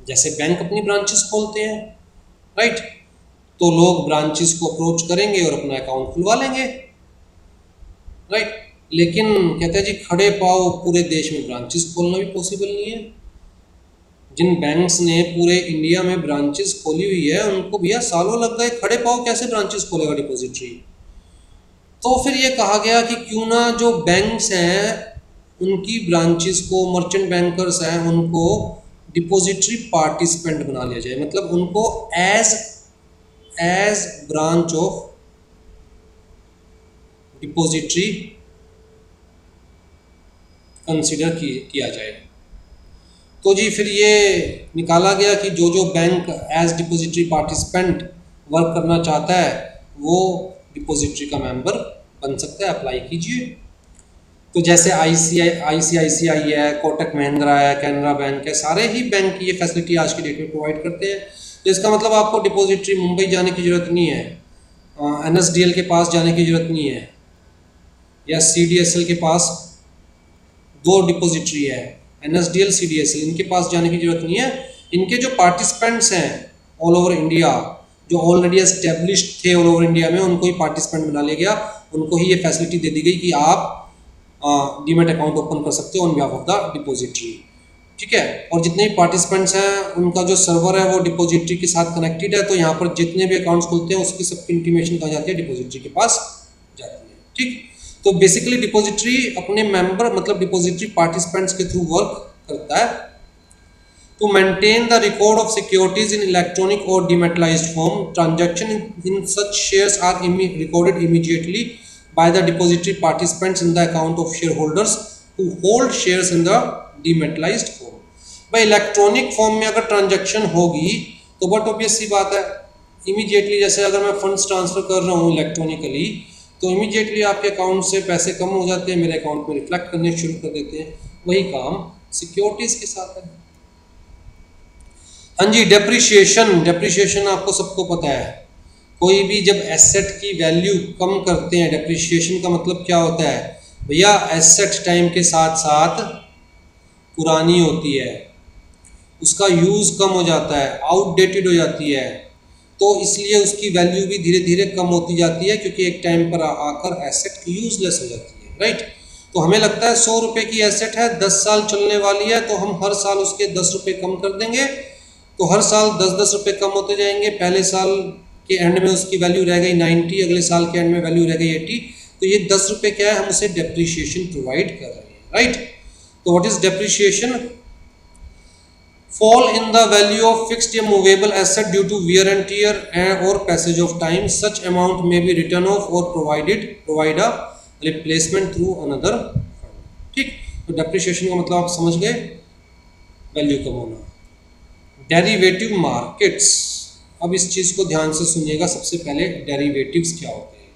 जैसे बैंक अपनी ब्रांचेस खोलते हैं, राइट। तो लोग ब्रांचेस को अप्रोच करेंगे और अपना अकाउंट खुलवा लेंगे, राइट। लेकिन कहते हैं जी खड़े पाव पूरे देश में ब्रांचेस खोलना भी पॉसिबल नहीं है। जिन बैंक्स ने पूरे इंडिया में ब्रांचेस खोली हुई है उनको भैया सालों लग गए, खड़े पाव कैसे ब्रांचेस खोलेगा डिपॉजिटरी। तो फिर ये कहा गया कि क्यों ना जो बैंक्स हैं उनकी ब्रांचेस को, मर्चेंट बैंकर्स हैं उनको डिपॉजिटरी पार्टिसिपेंट बना लिया जाए, मतलब उनको as branch of depository consider किया जाए। तो जी फिर ये निकाला गया कि जो जो bank as depository participant work करना चाहता है वो डिपॉजिटरी का मेंबर बन सकता है, अप्लाई कीजिए। तो जैसे आईसीआईसीआई है, कोटक महिंद्रा है, कैनरा बैंक है, सारे ही बैंक ये फैसिलिटी आज की डेट में प्रोवाइड करते हैं। तो इसका मतलब आपको डिपॉजिटरी मुंबई जाने की ज़रूरत नहीं है, एनएसडीएल के पास जाने की ज़रूरत नहीं है, या सीडीएसएल के पास, दो डिपॉजिटरी है एनएसडीएल सीडीएसएल, इनके पास जाने की जरूरत नहीं है। इनके जो पार्टिसिपेंट्स हैं ऑल ओवर इंडिया, जो ऑलरेडी एस्टेब्लिश्ड थे ऑल ओवर इंडिया में, उनको ही पार्टिसिपेंट बना लिया गया, उनको ही ये फैसिलिटी दे दी गई कि आप डीमैट अकाउंट ओपन कर सकते हो on behalf of the depository, ठीक है। और जितने भी पार्टिसिपेंट्स हैं उनका जो सर्वर है वो डिपॉजिटरी के साथ कनेक्टेड है, तो यहाँ पर जितने भी अकाउंट्स खुलते हैं उसकी सबकी इंटीमेशन कहाँ जाती है? डिपॉजिटरी के पास जाती है, ठीक। तो बेसिकली डिपॉजिटरी अपने मेंबर मतलब डिपॉजिटरी पार्टिसिपेंट्स के थ्रू वर्क करता है to maintain the record of securities in electronic or dematerialized form. Transaction in such shares are recorded immediately by the depository participants in the account of shareholders who hold shares in the dematerialized form. भाई electronic form में अगर transaction होगी तो but obvious सी बात है immediately, जैसे अगर मैं फंड्स ट्रांसफर कर रहा हूँ इलेक्ट्रॉनिकली तो इमीडिएटली आपके अकाउंट से पैसे कम हो जाते हैं, मेरे अकाउंट में रिफ्लेक्ट करने शुरू कर देते हैं। वही काम सिक्योरिटीज के साथ है। हाँ जी, डेप्रिसिएशन आपको सबको पता है। कोई भी जब एसेट की वैल्यू कम करते हैं, डेप्रिसिएशन का मतलब क्या होता है भैया, एसेट टाइम के साथ साथ पुरानी होती है, उसका यूज़ कम हो जाता है, आउटडेटेड हो जाती है, तो इसलिए उसकी वैल्यू भी धीरे धीरे कम होती जाती है क्योंकि एक टाइम पर आकर एसेट यूजलेस हो जाती है, राइट। तो हमें लगता है 100 रुपये की एसेट है, 10 साल चलने वाली है, तो हम हर साल उसके 10 रुपये कम कर देंगे, तो हर साल 10-10 रुपये कम होते जाएंगे। पहले साल के एंड में उसकी वैल्यू रह गई 90, अगले साल के एंड में वैल्यू रह गई 80, तो ये 10 रुपये क्या है, हम उसे डेप्रिसिएशन प्रोवाइड कर रहे हैं, राइट। तो what is depreciation? fall in the value of fixed या movable asset due to wear and tear or passage of time. Such amount may be written off or provide a replacement through another fund. ठीक, तो depreciation का मतलब आप समझ गए, value कम होना। Derivative markets, अब इस चीज को ध्यान से सुनिएगा। सबसे पहले डेरिवेटिव्स क्या होते हैं?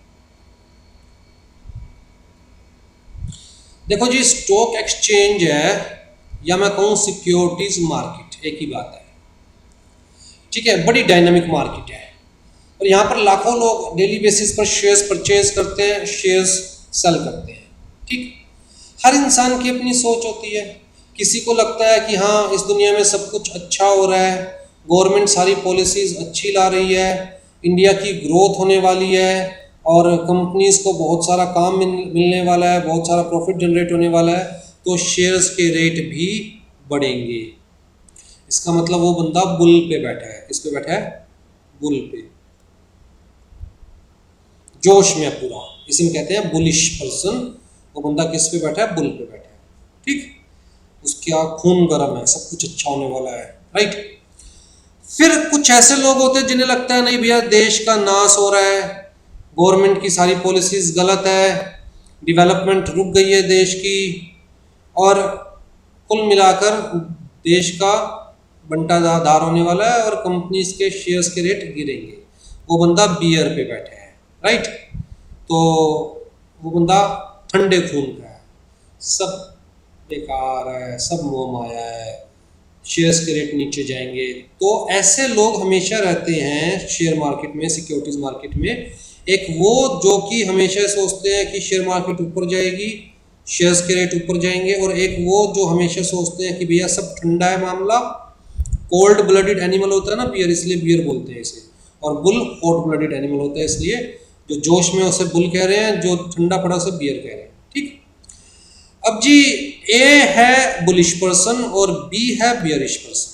देखो जी, स्टॉक एक्सचेंज है या मैं कहूं सिक्योरिटीज मार्केट, एक ही बात है, ठीक है। बड़ी डायनामिक मार्केट है और यहाँ पर लाखों लोग डेली बेसिस पर शेयर्स परचेज करते हैं, शेयर्स सेल करते हैं, ठीक। हर इंसान की अपनी सोच होती है। किसी को लगता है कि हाँ, इस दुनिया में सब कुछ अच्छा हो रहा है, गवर्नमेंट सारी पॉलिसीज अच्छी ला रही है, इंडिया की ग्रोथ होने वाली है और कंपनीज को बहुत सारा काम मिलने वाला है, बहुत सारा प्रॉफिट जनरेट होने वाला है, तो शेयर्स के रेट भी बढ़ेंगे। इसका मतलब वो बंदा बुल पे बैठा है। किस पे बैठा है? बुल पे, जोश में पूरा, इसे कहते हैं बुलिश पर्सन। वो बंदा किस पे बैठा है? बुल पे बैठा है, ठीक। उसका खून गर्म है, सब कुछ अच्छा होने वाला है, राइट। फिर कुछ ऐसे लोग होते हैं जिन्हें लगता है नहीं भैया, देश का नाश हो रहा है, गवर्नमेंट की सारी पॉलिसीज गलत है, डेवलपमेंट रुक गई है देश की, और कुल मिलाकर देश का बंटाधार होने वाला है और कंपनीज के शेयर्स के रेट गिरेंगे। वो बंदा बियर पे बैठा है, राइट। तो वो बंदा ठंडे खून का है, सब बेकार है, सब मोह माया है, शेयर्स के रेट नीचे जाएंगे। तो ऐसे लोग हमेशा रहते हैं शेयर मार्केट में, सिक्योरिटीज मार्केट में। एक वो जो कि हमेशा सोचते हैं कि शेयर मार्केट ऊपर जाएगी, शेयर्स के रेट ऊपर जाएंगे, और एक वो जो हमेशा सोचते हैं कि भैया सब ठंडा है मामला। कोल्ड ब्लडेड एनिमल होता है ना बियर, इसलिए बियर बोलते हैं इसे, और बुल हॉट ब्लडेड एनिमल होता है, इसलिए जो जोश में उसे बुल कह रहे हैं, जो ठंडा पड़ा उसे बियर कह रहे हैं, ठीक। अब जी, ए है बुलिश पर्सन और बी है बियरिश पर्सन।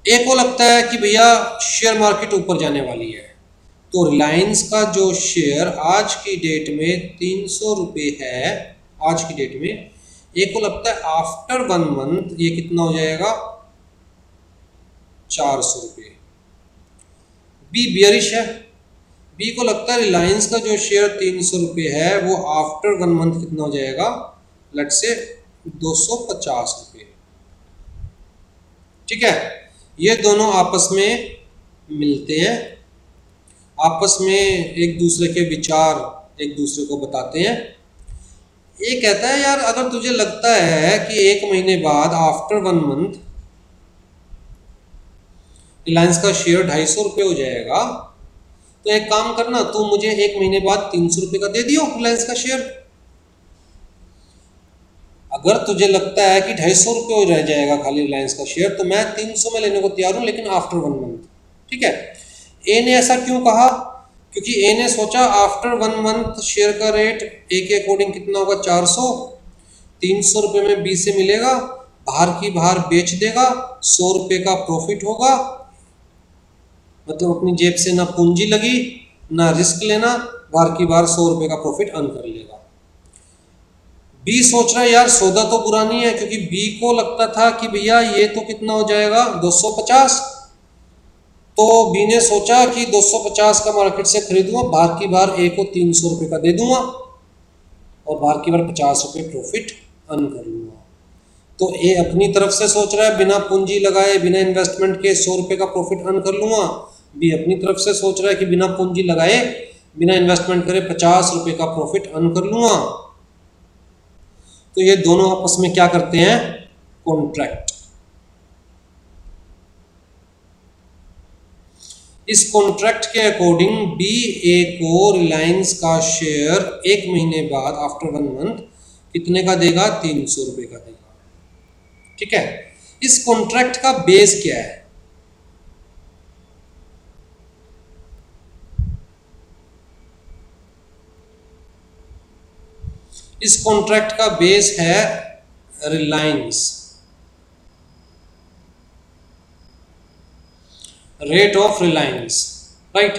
ए को लगता है कि भैया शेयर मार्केट ऊपर जाने वाली है, तो रिलायंस का जो शेयर आज की डेट में 300 रुपये है, आज की डेट में ए को लगता है आफ्टर 1 मंथ ये कितना हो जाएगा? 400 रुपये। बी बियरिश है, बी को लगता है रिलायंस का जो शेयर 300 रुपये है वो आफ्टर 1 मंथ कितना हो जाएगा? लेट से 250 रुपये, ठीक है। ये दोनों आपस में मिलते हैं, आपस में एक दूसरे के विचार एक दूसरे को बताते हैं। ये कहता है यार, अगर तुझे लगता है कि 1 महीने बाद आफ्टर 1 मंथ रिलायंस का शेयर 250 रुपये हो जाएगा, तो एक काम करना, तू मुझे 1 महीने बाद 300 रुपये का दे दियो रिलायंस का शेयर। अगर तुझे लगता है कि 250 रुपये रह जाएगा खाली रिलायंस का शेयर, तो मैं 300 में लेने को तैयार हूं, लेकिन आफ्टर 1 मंथ, ठीक है। ए ने ऐसा क्यों कहा? क्योंकि ए ने सोचा आफ्टर 1 मंथ शेयर का रेट ए के अकॉर्डिंग कितना होगा? 400, 300 रुपये में बी से मिलेगा, बाहर की बाहर बेच देगा, 100 रुपये का प्रॉफिट होगा, मतलब अपनी जेब से ना पूंजी लगी ना रिस्क लेना, बार की बार 100 रुपए का प्रॉफिट अर्न कर लेगा। बी सोच रहा है यार सौदा तो बुरा नहीं है, क्योंकि बी को लगता था कि भैया ये तो कितना हो जाएगा 250। तो बी ने सोचा कि 250 का मार्केट से खरीदूंगा, बार की बार ए को 300 रुपए का दे दूंगा और बार की बार 50 रुपए प्रॉफिट अर्न कर लूंगा। तो ए अपनी तरफ से सोच रहा है बिना पूंजी लगाए, बिना इन्वेस्टमेंट के 100 रुपए का प्रॉफिट अर्न कर लूंगा। बी अपनी तरफ से सोच रहा है कि बिना पूंजी लगाए, बिना इन्वेस्टमेंट करे 50 रुपए का प्रॉफिट अर्न कर लूंगा। तो ये दोनों आपस में क्या करते हैं, कॉन्ट्रैक्ट। इस कॉन्ट्रैक्ट के अकॉर्डिंग बी ए को रिलायंस का शेयर 1 महीने बाद, आफ्टर 1 मंथ, कितने का देगा, 300 रुपए का देगा। ठीक है, इस कॉन्ट्रैक्ट का बेस क्या है, इस कॉन्ट्रैक्ट का बेस है Reliance, rate of reliance, right?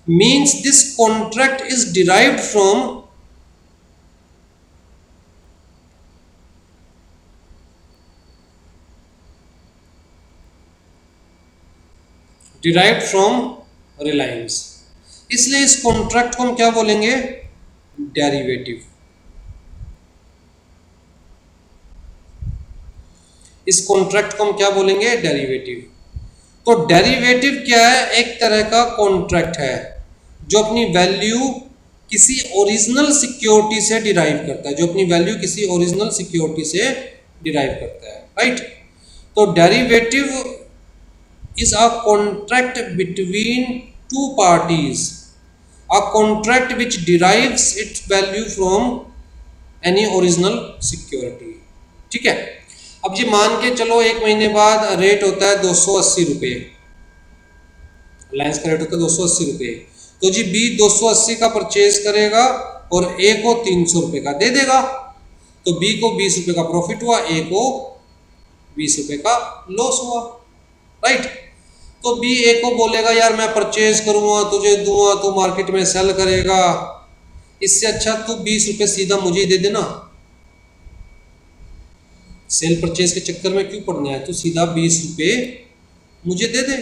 Means this contract is derived from reliance। इसलिए इस कॉन्ट्रैक्ट को हम क्या बोलेंगे, डेरिवेटिव। इस कॉन्ट्रैक्ट को हम क्या बोलेंगे, डेरिवेटिव। तो डेरिवेटिव क्या है, एक तरह का कॉन्ट्रैक्ट है जो अपनी वैल्यू किसी ओरिजिनल सिक्योरिटी से डिराइव करता है, जो अपनी वैल्यू किसी ओरिजिनल सिक्योरिटी से डिराइव करता है, राइट। तो derivative is a contract between two parties, a contract which derives it's value from any original security. ठीक है, अब जी मान के चलो 1 महीने बाद रेट होता है 280 रुपये, रिलायंस का रेट होता है 280 रुपये। तो जी बी 280 का परचेज करेगा और ए को 300 रुपये का दे देगा। तो बी को 20 रुपये का प्रॉफिट हुआ, ए को 20 रुपये का लॉस हुआ, राइट। तो बी ए को बोलेगा यार मैं परचेज करूंगा, तुझे दूंगा, तू मार्केट में सेल करेगा, इससे अच्छा तू 20 रुपये सीधा मुझे दे देना, सेल परचेज के चक्कर में क्यों पड़ना है, तू सीधा 20 रुपये मुझे दे दे।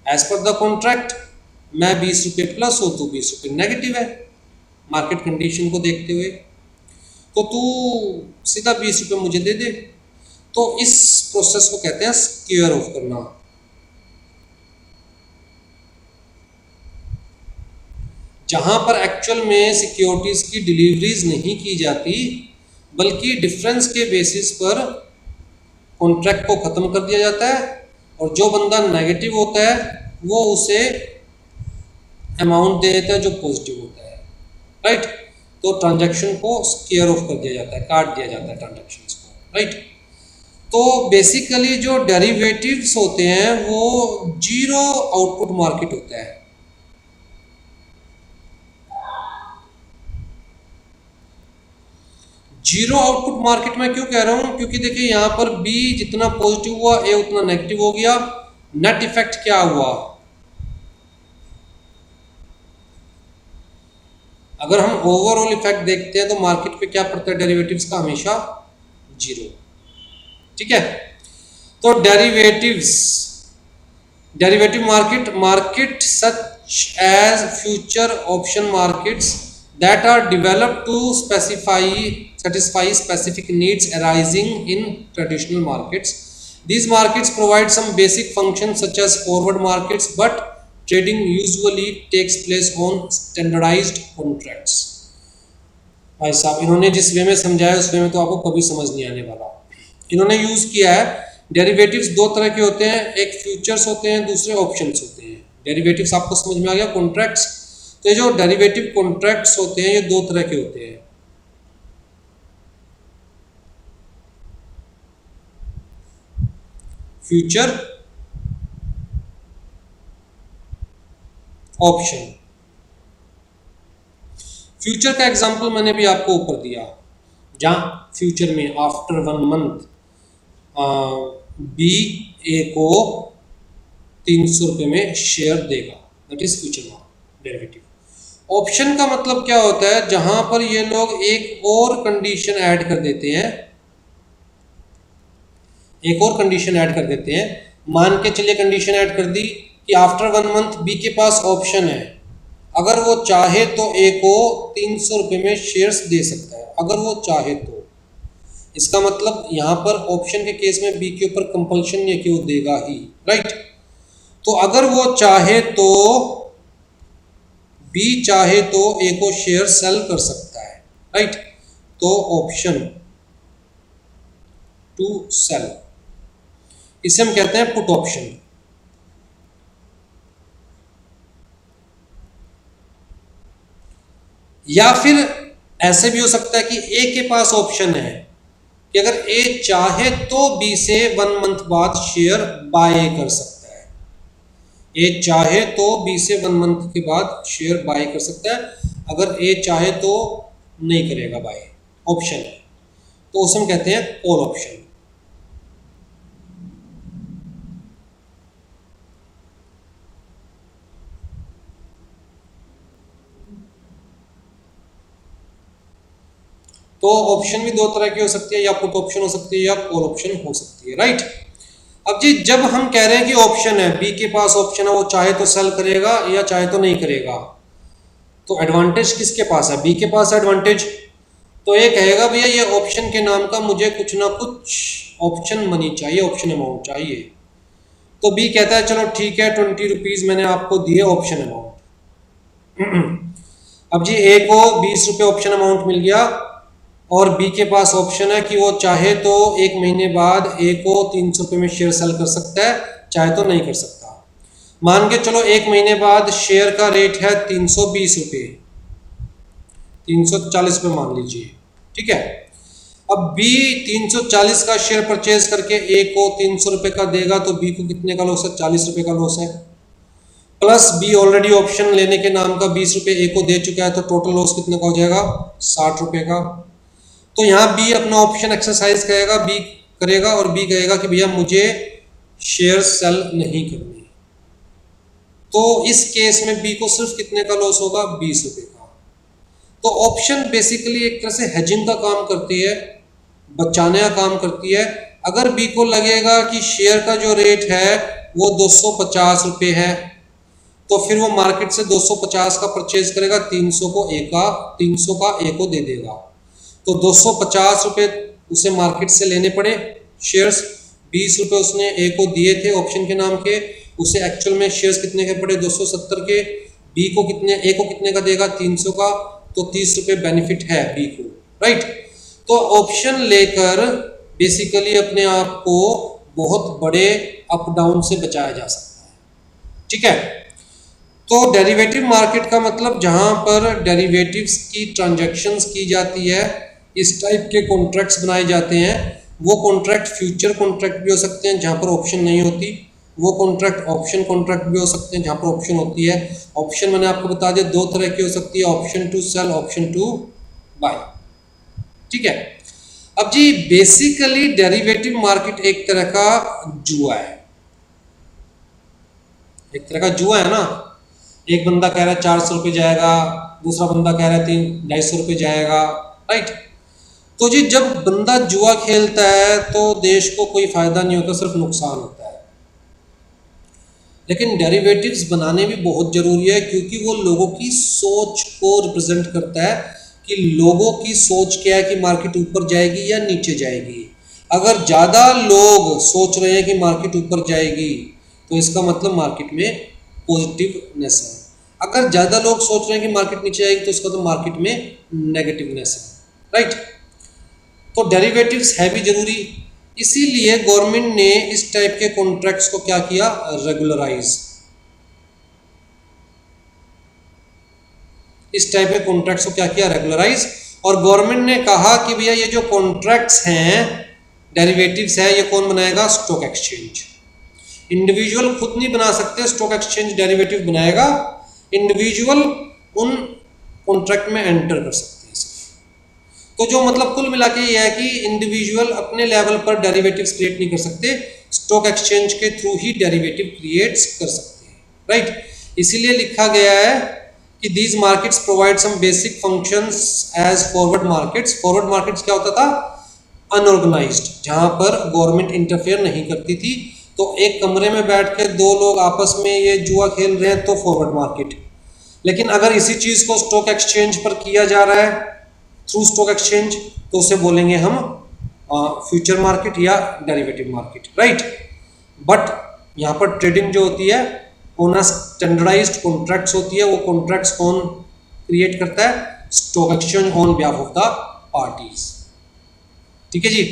एज पर द कॉन्ट्रैक्ट मैं 20 रुपये प्लस हो, तू 20 रुपये नेगेटिव है मार्केट कंडीशन को देखते हुए, तो तू सीधा 20 रुपये मुझे दे दे। तो इस प्रोसेस को कहते हैं स्क्वेयर ऑफ करना। जहां पर एक्चुअल में सिक्योरिटीज की डिलीवरीज नहीं की जाती, बल्कि डिफरेंस के बेसिस पर कॉन्ट्रैक्ट को ख़त्म कर दिया जाता है, और जो बंदा नेगेटिव होता है वो उसे अमाउंट दे देता है जो पॉजिटिव होता है, राइट। तो ट्रांजैक्शन को स्क्वेयर ऑफ कर दिया जाता है, काट दिया जाता है ट्रांजैक्शंस को, राइट। तो बेसिकली जो डेरिवेटिव्स होते हैं वो जीरो आउटपुट मार्केट होता है। जीरो आउटपुट मार्केट में क्यों कह रहा हूं, क्योंकि देखिए यहां पर बी जितना पॉजिटिव हुआ ए उतना नेगेटिव हो गया। नेट इफेक्ट क्या हुआ, अगर हम ओवरऑल इफेक्ट देखते हैं तो मार्केट पे क्या पड़ता है डेरिवेटिव्स का, हमेशा जीरो। ठीक है, तो derivative market such as future option markets that are developed to satisfy specific needs arising in traditional markets. These markets provide some basic functions such as forward markets, but trading usually takes place on standardized contracts. भाई साहब इन्होंने जिस वे में समझाया उस वे में तो आपको कभी समझ नहीं आने वाला। इन्होंने यूज किया है डेरिवेटिव्स दो तरह के होते हैं, एक फ्यूचर्स होते हैं, दूसरे ऑप्शंस होते हैं। डेरिवेटिव्स आपको समझ में आ गया, कॉन्ट्रैक्ट्स। तो जो डेरिवेटिव कॉन्ट्रैक्ट्स होते हैं ये दो तरह के होते हैं, फ्यूचर, ऑप्शन। फ्यूचर का एग्जांपल मैंने भी आपको ऊपर दिया, जहां फ्यूचर में आफ्टर 1 मंथ बी ए को 300 रुपये में शेयर देगा, that is future derivative. Option का मतलब क्या होता है, जहां पर ये लोग एक और कंडीशन ऐड कर देते हैं, एक और कंडीशन ऐड कर देते हैं। मान के चलिए कंडीशन ऐड कर दी कि आफ्टर 1 मंथ बी के पास ऑप्शन है, अगर वो चाहे तो ए को 300 रुपये में शेयर्स दे सकता है, अगर वो चाहे तो। इसका मतलब यहाँ पर ऑप्शन के केस में बी के ऊपर कंपल्शन नहीं है कि वो देगा ही, राइट। तो अगर वो चाहे तो बी चाहे तो ए को शेयर सेल कर सकता है, राइट। तो ऑप्शन टू सेल, इसे हम कहते हैं पुट ऑप्शन। या फिर ऐसे भी हो सकता है कि ए के पास ऑप्शन है कि अगर ए चाहे तो बी से 1 मंथ बाद शेयर बाय कर सकता है, ए चाहे तो बी से 1 मंथ के बाद शेयर बाय कर सकता है, अगर ए चाहे तो नहीं करेगा बाय, ऑप्शन है, तो उसे हम कहते हैं कॉल ऑप्शन। तो ऑप्शन भी दो तरह की हो सकती है, या पुट ऑप्शन हो सकती है या कॉल ऑप्शन हो सकती है, राइट। अब जी जब हम कह रहे हैं कि ऑप्शन है, बी के पास ऑप्शन है, वो चाहे तो सेल करेगा या चाहे तो नहीं करेगा, तो एडवांटेज किसके पास है, बी के पास एडवांटेज। तो ये कहेगा भैया ये ऑप्शन के नाम का मुझे कुछ ना कुछ ऑप्शन मनी चाहिए, ऑप्शन अमाउंट चाहिए। तो बी कहता है चलो ठीक है 20 रुपीज मैंने आपको दिए ऑप्शन अमाउंट। अब जी ए को 20 रुपये ऑप्शन अमाउंट मिल गया, और बी के पास ऑप्शन है कि वो चाहे तो 1 महीने बाद ए को 300 रुपये में शेयर सेल कर सकता है, चाहे तो नहीं कर सकता। मान के चलो 1 महीने बाद शेयर का रेट है 320 रुपये, 340 रुपये मान लीजिए, ठीक है। अब बी 340 का शेयर परचेज करके ए को 300 रुपये का देगा, तो बी को कितने का लॉस है, 40 रुपये का लॉस है। प्लस बी ऑलरेडी ऑप्शन लेने के नाम का 20 रुपये ए को दे चुका है, तो टोटल लॉस कितने का हो जाएगा, 60 रुपये का। तो यहाँ बी अपना ऑप्शन एक्सरसाइज करेगा, बी करेगा और बी कहेगा कि भैया मुझे शेयर सेल नहीं करनी। तो इस केस में बी को सिर्फ कितने का लॉस होगा, 20 रुपये का। तो ऑप्शन बेसिकली एक तरह से हेजिंग का काम करती है, बचाने का काम करती है। अगर बी को लगेगा कि शेयर का जो रेट है वो 250 रुपये है, तो फिर वो मार्केट से 250 का परचेज करेगा, 300 का ए को दे देगा। तो 250 रुपये उसे मार्केट से लेने पड़े शेयर्स, 20 रुपये उसने ए को दिए थे ऑप्शन के नाम के, उसे एक्चुअल में शेयर्स कितने के पड़े, 270 के। बी को कितने, ए को कितने का देगा, 300 का, तो 30 रुपये बेनिफिट है बी को, राइट। तो ऑप्शन लेकर बेसिकली अपने आप को बहुत बड़े अप डाउन से बचाया जा सकता है, ठीक है। तो डेरिवेटिव मार्केट का मतलब जहां पर डेरिवेटिव्स की ट्रांजैक्शंस की जाती है, इस टाइप के कॉन्ट्रैक्ट्स बनाए जाते हैं। वो कॉन्ट्रैक्ट फ्यूचर कॉन्ट्रैक्ट भी हो सकते हैं जहां पर ऑप्शन नहीं होती, वो कॉन्ट्रैक्ट ऑप्शन कॉन्ट्रैक्ट भी हो सकते हैं जहां पर ऑप्शन होती है। ऑप्शन मैंने आपको बता दिया 2 तरह की हो सकती है, option to sell, option to buy, ठीक है। अब जी बेसिकली डेरिवेटिव मार्केट एक तरह का जुआ है, एक तरह का जुआ है ना। एक बंदा कह रहा है 400 रुपये जाएगा, दूसरा बंदा कह रहा है 250 रुपये जाएगा, राइट। तो जी जब बंदा जुआ खेलता है तो देश को कोई फायदा नहीं होता, सिर्फ नुकसान होता है। लेकिन डेरिवेटिव्स बनाने भी बहुत जरूरी है, क्योंकि वो लोगों की सोच को रिप्रेजेंट करता है कि लोगों की सोच क्या है कि मार्केट ऊपर जाएगी या नीचे जाएगी। अगर ज़्यादा लोग सोच रहे हैं कि मार्केट ऊपर जाएगी, तो इसका मतलब मार्केट में पॉजिटिवनेस है। अगर ज़्यादा लोग सोच रहे हैं कि मार्केट नीचे जाएगी, तो इसका तो मार्केट में नेगेटिवनेस है, राइट। तो डेरिवेटिव्स है भी जरूरी, इसीलिए गवर्नमेंट ने इस टाइप के कॉन्ट्रैक्ट्स को क्या किया, रेगुलराइज। इस टाइप के कॉन्ट्रैक्ट्स को क्या किया, रेगुलराइज। और गवर्नमेंट ने कहा कि भैया ये जो कॉन्ट्रैक्ट्स हैं, डेरिवेटिव्स है, ये कौन बनाएगा, स्टॉक एक्सचेंज। इंडिविजुअल खुद नहीं बना सकते, स्टॉक एक्सचेंज डेरिवेटिव बनाएगा। इंडिविजुअल उन कॉन्ट्रैक्ट में एंटर कर सकते हैं। तो जो मतलब कुल मिला के ये है कि इंडिविजुअल अपने लेवल पर डेरिवेटिव्स क्रिएट नहीं कर सकते, स्टॉक एक्सचेंज के थ्रू ही डेरिवेटिव क्रिएट्स कर सकते हैं, राइट। इसीलिए लिखा गया है कि these markets provide some basic functions as forward markets. Forward markets क्या होता था? अनऑर्गेनाइज्ड, जहां पर गवर्नमेंट इंटरफेयर नहीं करती थी। तो एक कमरे में बैठ के दो लोग आपस में ये जुआ खेल रहे हैं तो फॉरवर्ड मार्केट। लेकिन अगर इसी चीज को स्टॉक एक्सचेंज पर किया जा रहा है थ्रू स्टॉक एक्सचेंज तो उसे बोलेंगे हम फ्यूचर मार्केट या डेरिवेटिव मार्केट, राइट। बट यहाँ पर ट्रेडिंग जो होती है ऑन स्टैंडर्डाइज्ड कॉन्ट्रैक्ट्स होती है। वो कॉन्ट्रैक्ट्स कौन क्रिएट करता है? Stock exchange on behalf of the parties. ठीक है जी,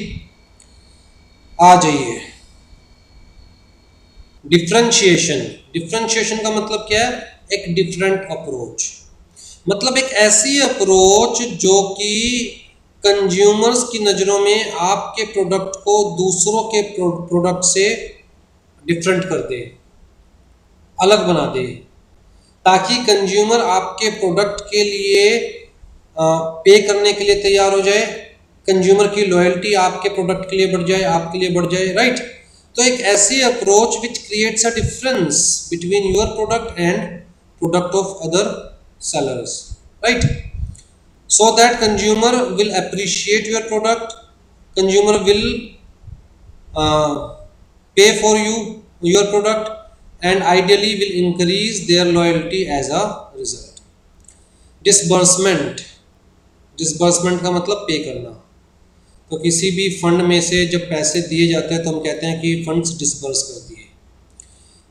आ जाइए डिफरेंशिएशन। डिफरेंशिएशन का मतलब क्या है? एक डिफरेंट अप्रोच, मतलब एक ऐसी अप्रोच जो कि कंज्यूमर्स की नज़रों में आपके प्रोडक्ट को दूसरों के प्रोडक्ट से डिफरेंट कर दे, अलग बना दे, ताकि कंज्यूमर आपके प्रोडक्ट के लिए पे करने के लिए तैयार हो जाए, कंज्यूमर की लॉयल्टी आपके प्रोडक्ट के लिए बढ़ जाए, आपके लिए बढ़ जाए, राइट। तो एक ऐसी approach which creates a difference between your product and product of other sellers, right? So that consumer will appreciate your product, consumer will pay for your product, and ideally will increase their loyalty as a result. Disbursement, disbursement का मतलब पे करना। तो किसी भी fund में से जब पैसे दिए जाते हैं तो हम कहते हैं कि फंड्स डिस्बर्स कर दिए।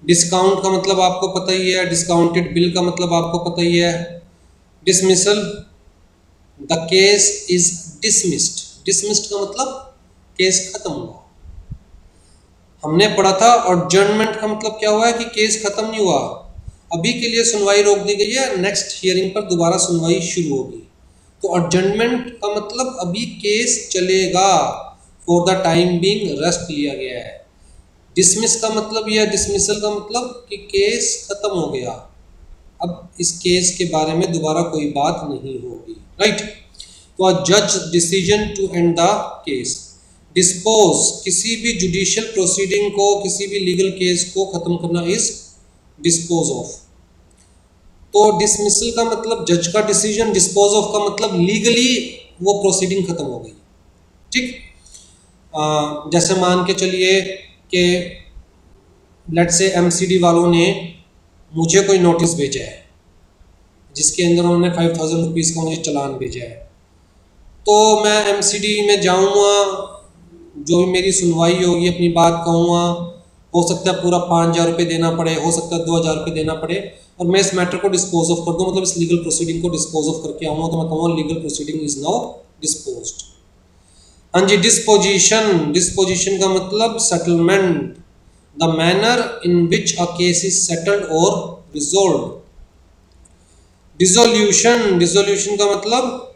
डिस्काउंट का मतलब आपको पता ही है, डिस्काउंटेड बिल का मतलब आपको पता ही है। Dismissal, the case is dismissed. Dismissed का मतलब केस खत्म हुआ। हमने पढ़ा था एडजर्नमेंट का मतलब क्या हुआ है कि केस खत्म नहीं हुआ, अभी के लिए सुनवाई रोक दी गई है, नेक्स्ट हियरिंग पर दोबारा सुनवाई शुरू होगी। तो एडजर्नमेंट का मतलब अभी केस चलेगा, for the time being rest लिया गया है। डिसमिस का मतलब या डिसमिसल का मतलब कि केस खत्म हो गया, अब इस केस के बारे में दोबारा कोई बात नहीं होगी, राइट। तो अ जज decision to end the case. Dispose, किसी भी जुडिशियल प्रोसीडिंग को, किसी भी लीगल केस को खत्म करना इज डिस्पोज ऑफ। तो डिसमिसल का मतलब जज का डिसीजन, डिस्पोज ऑफ का मतलब लीगली वो प्रोसीडिंग खत्म हो गई, ठीक। जैसे मान के चलिए कि लेट्स से एमसीडी वालों ने मुझे कोई नोटिस भेजा है जिसके अंदर उन्होंने 5000 रुपीज़ का मुझे चालान भेजा है, तो मैं एमसीडी में जाऊंगा, जो भी मेरी सुनवाई होगी अपनी बात कहूँगा, हो सकता है पूरा 5000 रुपये देना पड़े, हो सकता है 2000 रुपये देना पड़े, और मैं इस मैटर को डिस्पोज ऑफ कर दूँ, मतलब इस लीगल प्रोसीडिंग को डिस्पोज ऑफ करके आऊँगा, तो मैं कहूँगा legal proceeding is now disposed. हाँ जी, डिस्पोजिशन। डिस्पोजिशन का मतलब settlement, the manner in which a case is settled और रिजोल्व। डिसोल्यूशन, डिसोल्यूशन का मतलब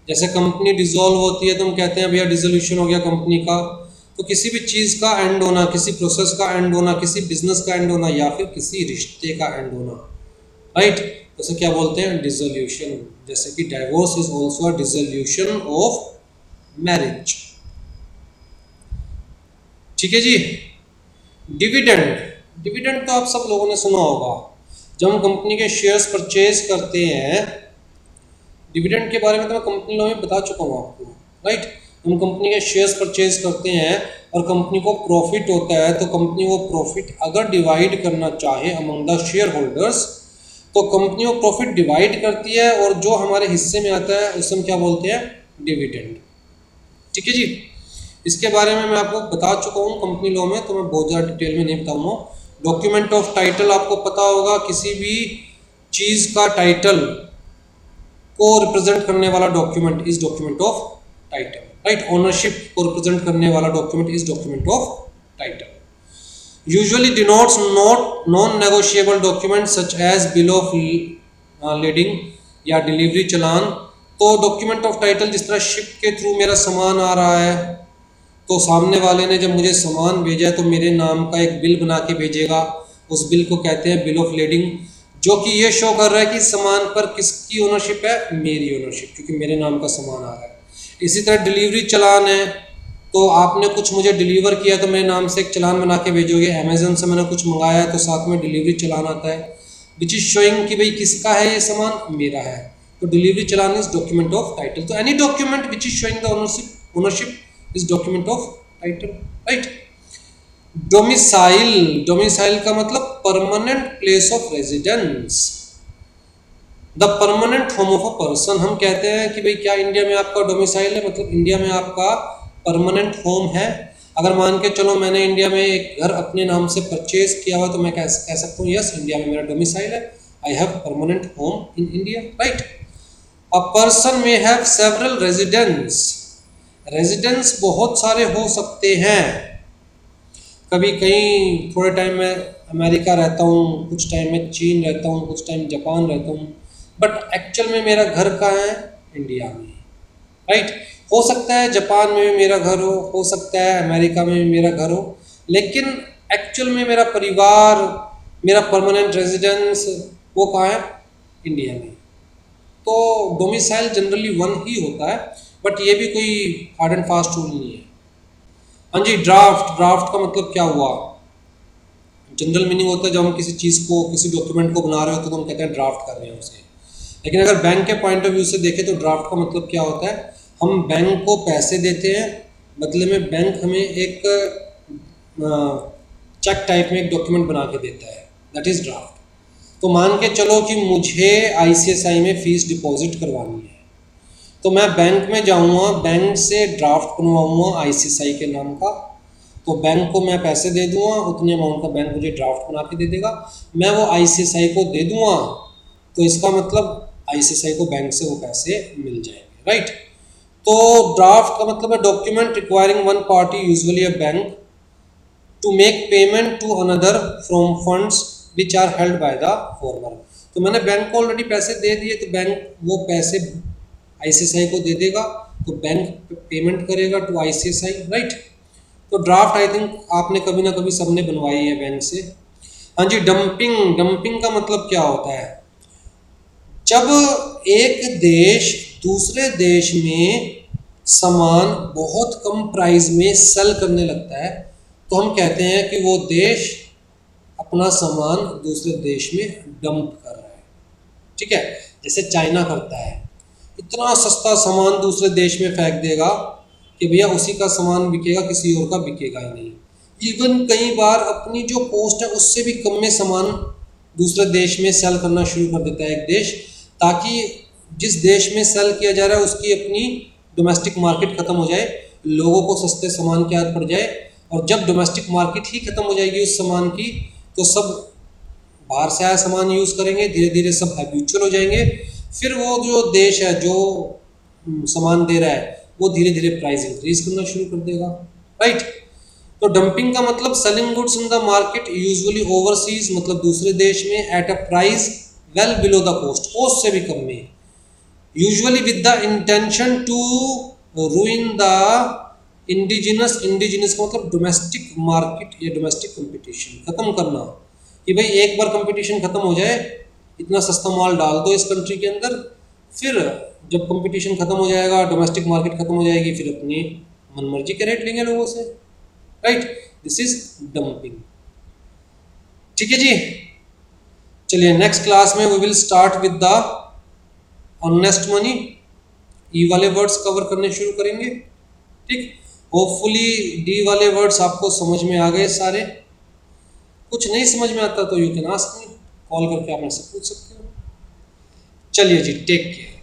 जैसे कंपनी डिसॉल्व होती है तो हम कहते हैं भैया डिसोल्यूशन हो गया कंपनी का। तो किसी भी चीज़ का एंड होना, किसी प्रोसेस का एंड होना, किसी बिजनेस का एंड होना, या फिर किसी रिश्ते का एंड होना, राइट, उसे क्या बोलते हैं? डिसोल्यूशन। जैसे कि divorce is also a dissolution of marriage. ठीक है जी। डिविडेंड, डिविडेंड तो आप सब लोगों ने सुना होगा। जब हम कंपनी के शेयर्स परचेज करते हैं, डिविडेंड के बारे में तो मैं कंपनी लॉ में बता चुका हूँ आपको, राइट। हम कंपनी के शेयर्स परचेज करते हैं और कंपनी को प्रॉफिट होता है, तो कंपनी वो प्रॉफिट अगर डिवाइड करना चाहे अमंग द शेयर होल्डर्स, तो कंपनी वो प्रॉफिट डिवाइड करती है, और जो हमारे हिस्से में आता है उसे हम क्या बोलते हैं? डिविडेंड। ठीक है जी। इसके बारे में मैं आपको बता चुका हूँ कंपनी लॉ में, तो मैं बहुत ज़्यादा डिटेल में नहीं बताऊँगा। डॉक्यूमेंट ऑफ टाइटल आपको पता होगा, किसी भी चीज़ का टाइटल को रिप्रेजेंट करने वाला document is document of title, right. Ownership को रिप्रेजेंट करने वाला document is document of title. Usually denotes not non negotiable document such as bill of lading या डिलीवरी चलान। तो डॉक्यूमेंट ऑफ टाइटल, जिस तरह शिप के थ्रू मेरा सामान आ रहा है, तो सामने वाले ने जब मुझे सामान भेजा है तो मेरे नाम का एक बिल बना के भेजेगा, उस बिल को कहते हैं बिल ऑफ लीडिंग, जो कि ये शो कर रहा है कि सामान पर किसकी ओनरशिप है? मेरी ओनरशिप, क्योंकि मेरे नाम का सामान आ रहा है। इसी तरह डिलीवरी चलान है, तो आपने कुछ मुझे डिलीवर किया तो मेरे नाम से एक चलान बना के भेजोगे। अमेजन से मैंने कुछ मंगाया है तो साथ में डिलीवरी चलान आता है। विच इज शोइंग कि भाई किसका है ये सामान, मेरा है। तो delivery challan is document of title. तो any document which is showing the ownership is document of title, right. Domicile, domicile का मतलब permanent place of residence, the permanent home of a person. हम कहते हैं कि भाई क्या इंडिया में आपका डोमिसाइल है, मतलब इंडिया में आपका परमानेंट होम है। अगर मान के चलो मैंने इंडिया में एक घर अपने नाम से परचेज किया हुआ तो मैं कह सकता हूँ यस इंडिया में मेरा डोमिसाइल है, I have permanent home in India, right. A person में हैव सेवरल रेजिडेंस, रेजिडेंस बहुत सारे हो सकते हैं। कभी कहीं थोड़े टाइम में अमेरिका रहता हूँ, कुछ टाइम में चीन रहता हूँ, कुछ टाइम जापान रहता हूँ, बट एक्चुअल में मेरा घर कहाँ है, इंडिया में, राइट। हो सकता है जापान में भी मेरा घर हो सकता है अमेरिका में भी मेरा घर हो, लेकिन एक्चुअल में मेरा परिवार, मेरा परमानेंट रेजिडेंस वो कहाँ है, इंडिया में। तो डोमिसाइल जनरली वन ही होता है, बट ये भी कोई हार्ड एंड फास्ट रूल नहीं है। हाँ जी, ड्राफ्ट, ड्राफ्ट का मतलब क्या हुआ, जनरल मीनिंग होता है जब हम किसी चीज़ को, किसी डॉक्यूमेंट को बना रहे होते तो हम कहते हैं ड्राफ्ट कर रहे हैं उसे। लेकिन अगर बैंक के पॉइंट ऑफ व्यू से देखें तो ड्राफ्ट का मतलब क्या होता है, हम बैंक को पैसे देते हैं, बदले में बैंक हमें एक चेक टाइप में एक डॉक्यूमेंट बना के देता है, दैट इज़ ड्राफ्ट। तो मान के चलो कि मुझे आईसीआईसीआई में फ़ीस डिपॉजिट करवानी है, तो मैं बैंक में जाऊँगा, बैंक से ड्राफ्ट बनवाऊँगा आईसीआईसीआई के नाम का, तो बैंक को मैं पैसे दे दूँगा, उतने अमाउंट का बैंक मुझे ड्राफ्ट बना के दे देगा, मैं वो आईसीआईसीआई को दे दूँगा, तो इसका मतलब आईसीआईसीआई को बैंक से वो पैसे मिल जाएंगे, राइट। तो ड्राफ्ट का मतलब है document requiring one party usually a bank to make payment to another from funds which are held by the former. तो मैंने बैंक को ऑलरेडी पैसे दे दिए, तो बैंक वो पैसे आईसीआईसीआई को दे देगा, तो बैंक पेमेंट करेगा टू आईसीआईसीआई, राइट। तो ड्राफ्ट आई थिंक आपने कभी ना कभी सबने बनवाई है बैंक से। हाँ जी, डंपिंग, डंपिंग का मतलब क्या होता है, जब एक देश दूसरे देश में सामान बहुत कम प्राइस में सेल करने लगता है तो हम कहते हैं कि वो देश अपना सामान दूसरे देश में डंप कर रहा है, ठीक है। जैसे चाइना करता है, इतना सस्ता सामान दूसरे देश में फेंक देगा कि भैया उसी का सामान बिकेगा, किसी और का बिकेगा ही नहीं। इवन कई बार अपनी जो कॉस्ट है उससे भी कम में सामान दूसरे देश में सेल करना शुरू कर देता है एक देश, ताकि जिस देश में सेल किया जा रहा है उसकी अपनी डोमेस्टिक मार्केट ख़त्म हो जाए, लोगों को सस्ते सामान की आदत पड़ जाए, और जब डोमेस्टिक मार्केट ही ख़त्म हो जाएगी उस सामान की, तो सब बाहर से आया सामान यूज़ करेंगे, धीरे धीरे सब हैबिचुअल हो जाएंगे, फिर वो जो देश है जो सामान दे रहा है वो धीरे धीरे प्राइस इंक्रीज करना शुरू कर देगा, राइट। तो डंपिंग का मतलब selling goods in the market usually overseas, मतलब दूसरे देश में at a price well below the cost, cost से भी कम में, usually with the intention to ruin the indigenous, indigenous का मतलब डोमेस्टिक मार्केट या डोमेस्टिक कंपटीशन, खत्म करना, कि भाई एक बार कंपटीशन खत्म हो जाए, इतना सस्ता माल डाल दो इस कंट्री के अंदर, फिर जब कंपटीशन खत्म हो जाएगा, डोमेस्टिक मार्केट खत्म हो जाएगी, फिर अपनी मनमर्जी के रेट लेंगे लोगों से, राइट। दिस इज डंपिंग, ठीक है जी। चलिए नेक्स्ट क्लास में we will start with the honest money, E वाले वर्ड्स कवर करने शुरू करेंगे, ठीक। होपफुली डी वाले वर्ड्स आपको समझ में आ गए सारे। कुछ नहीं समझ में आता तो you can ask me, call करके आप मुझसे पूछ सकते हो। चलिए जी, टेक केयर।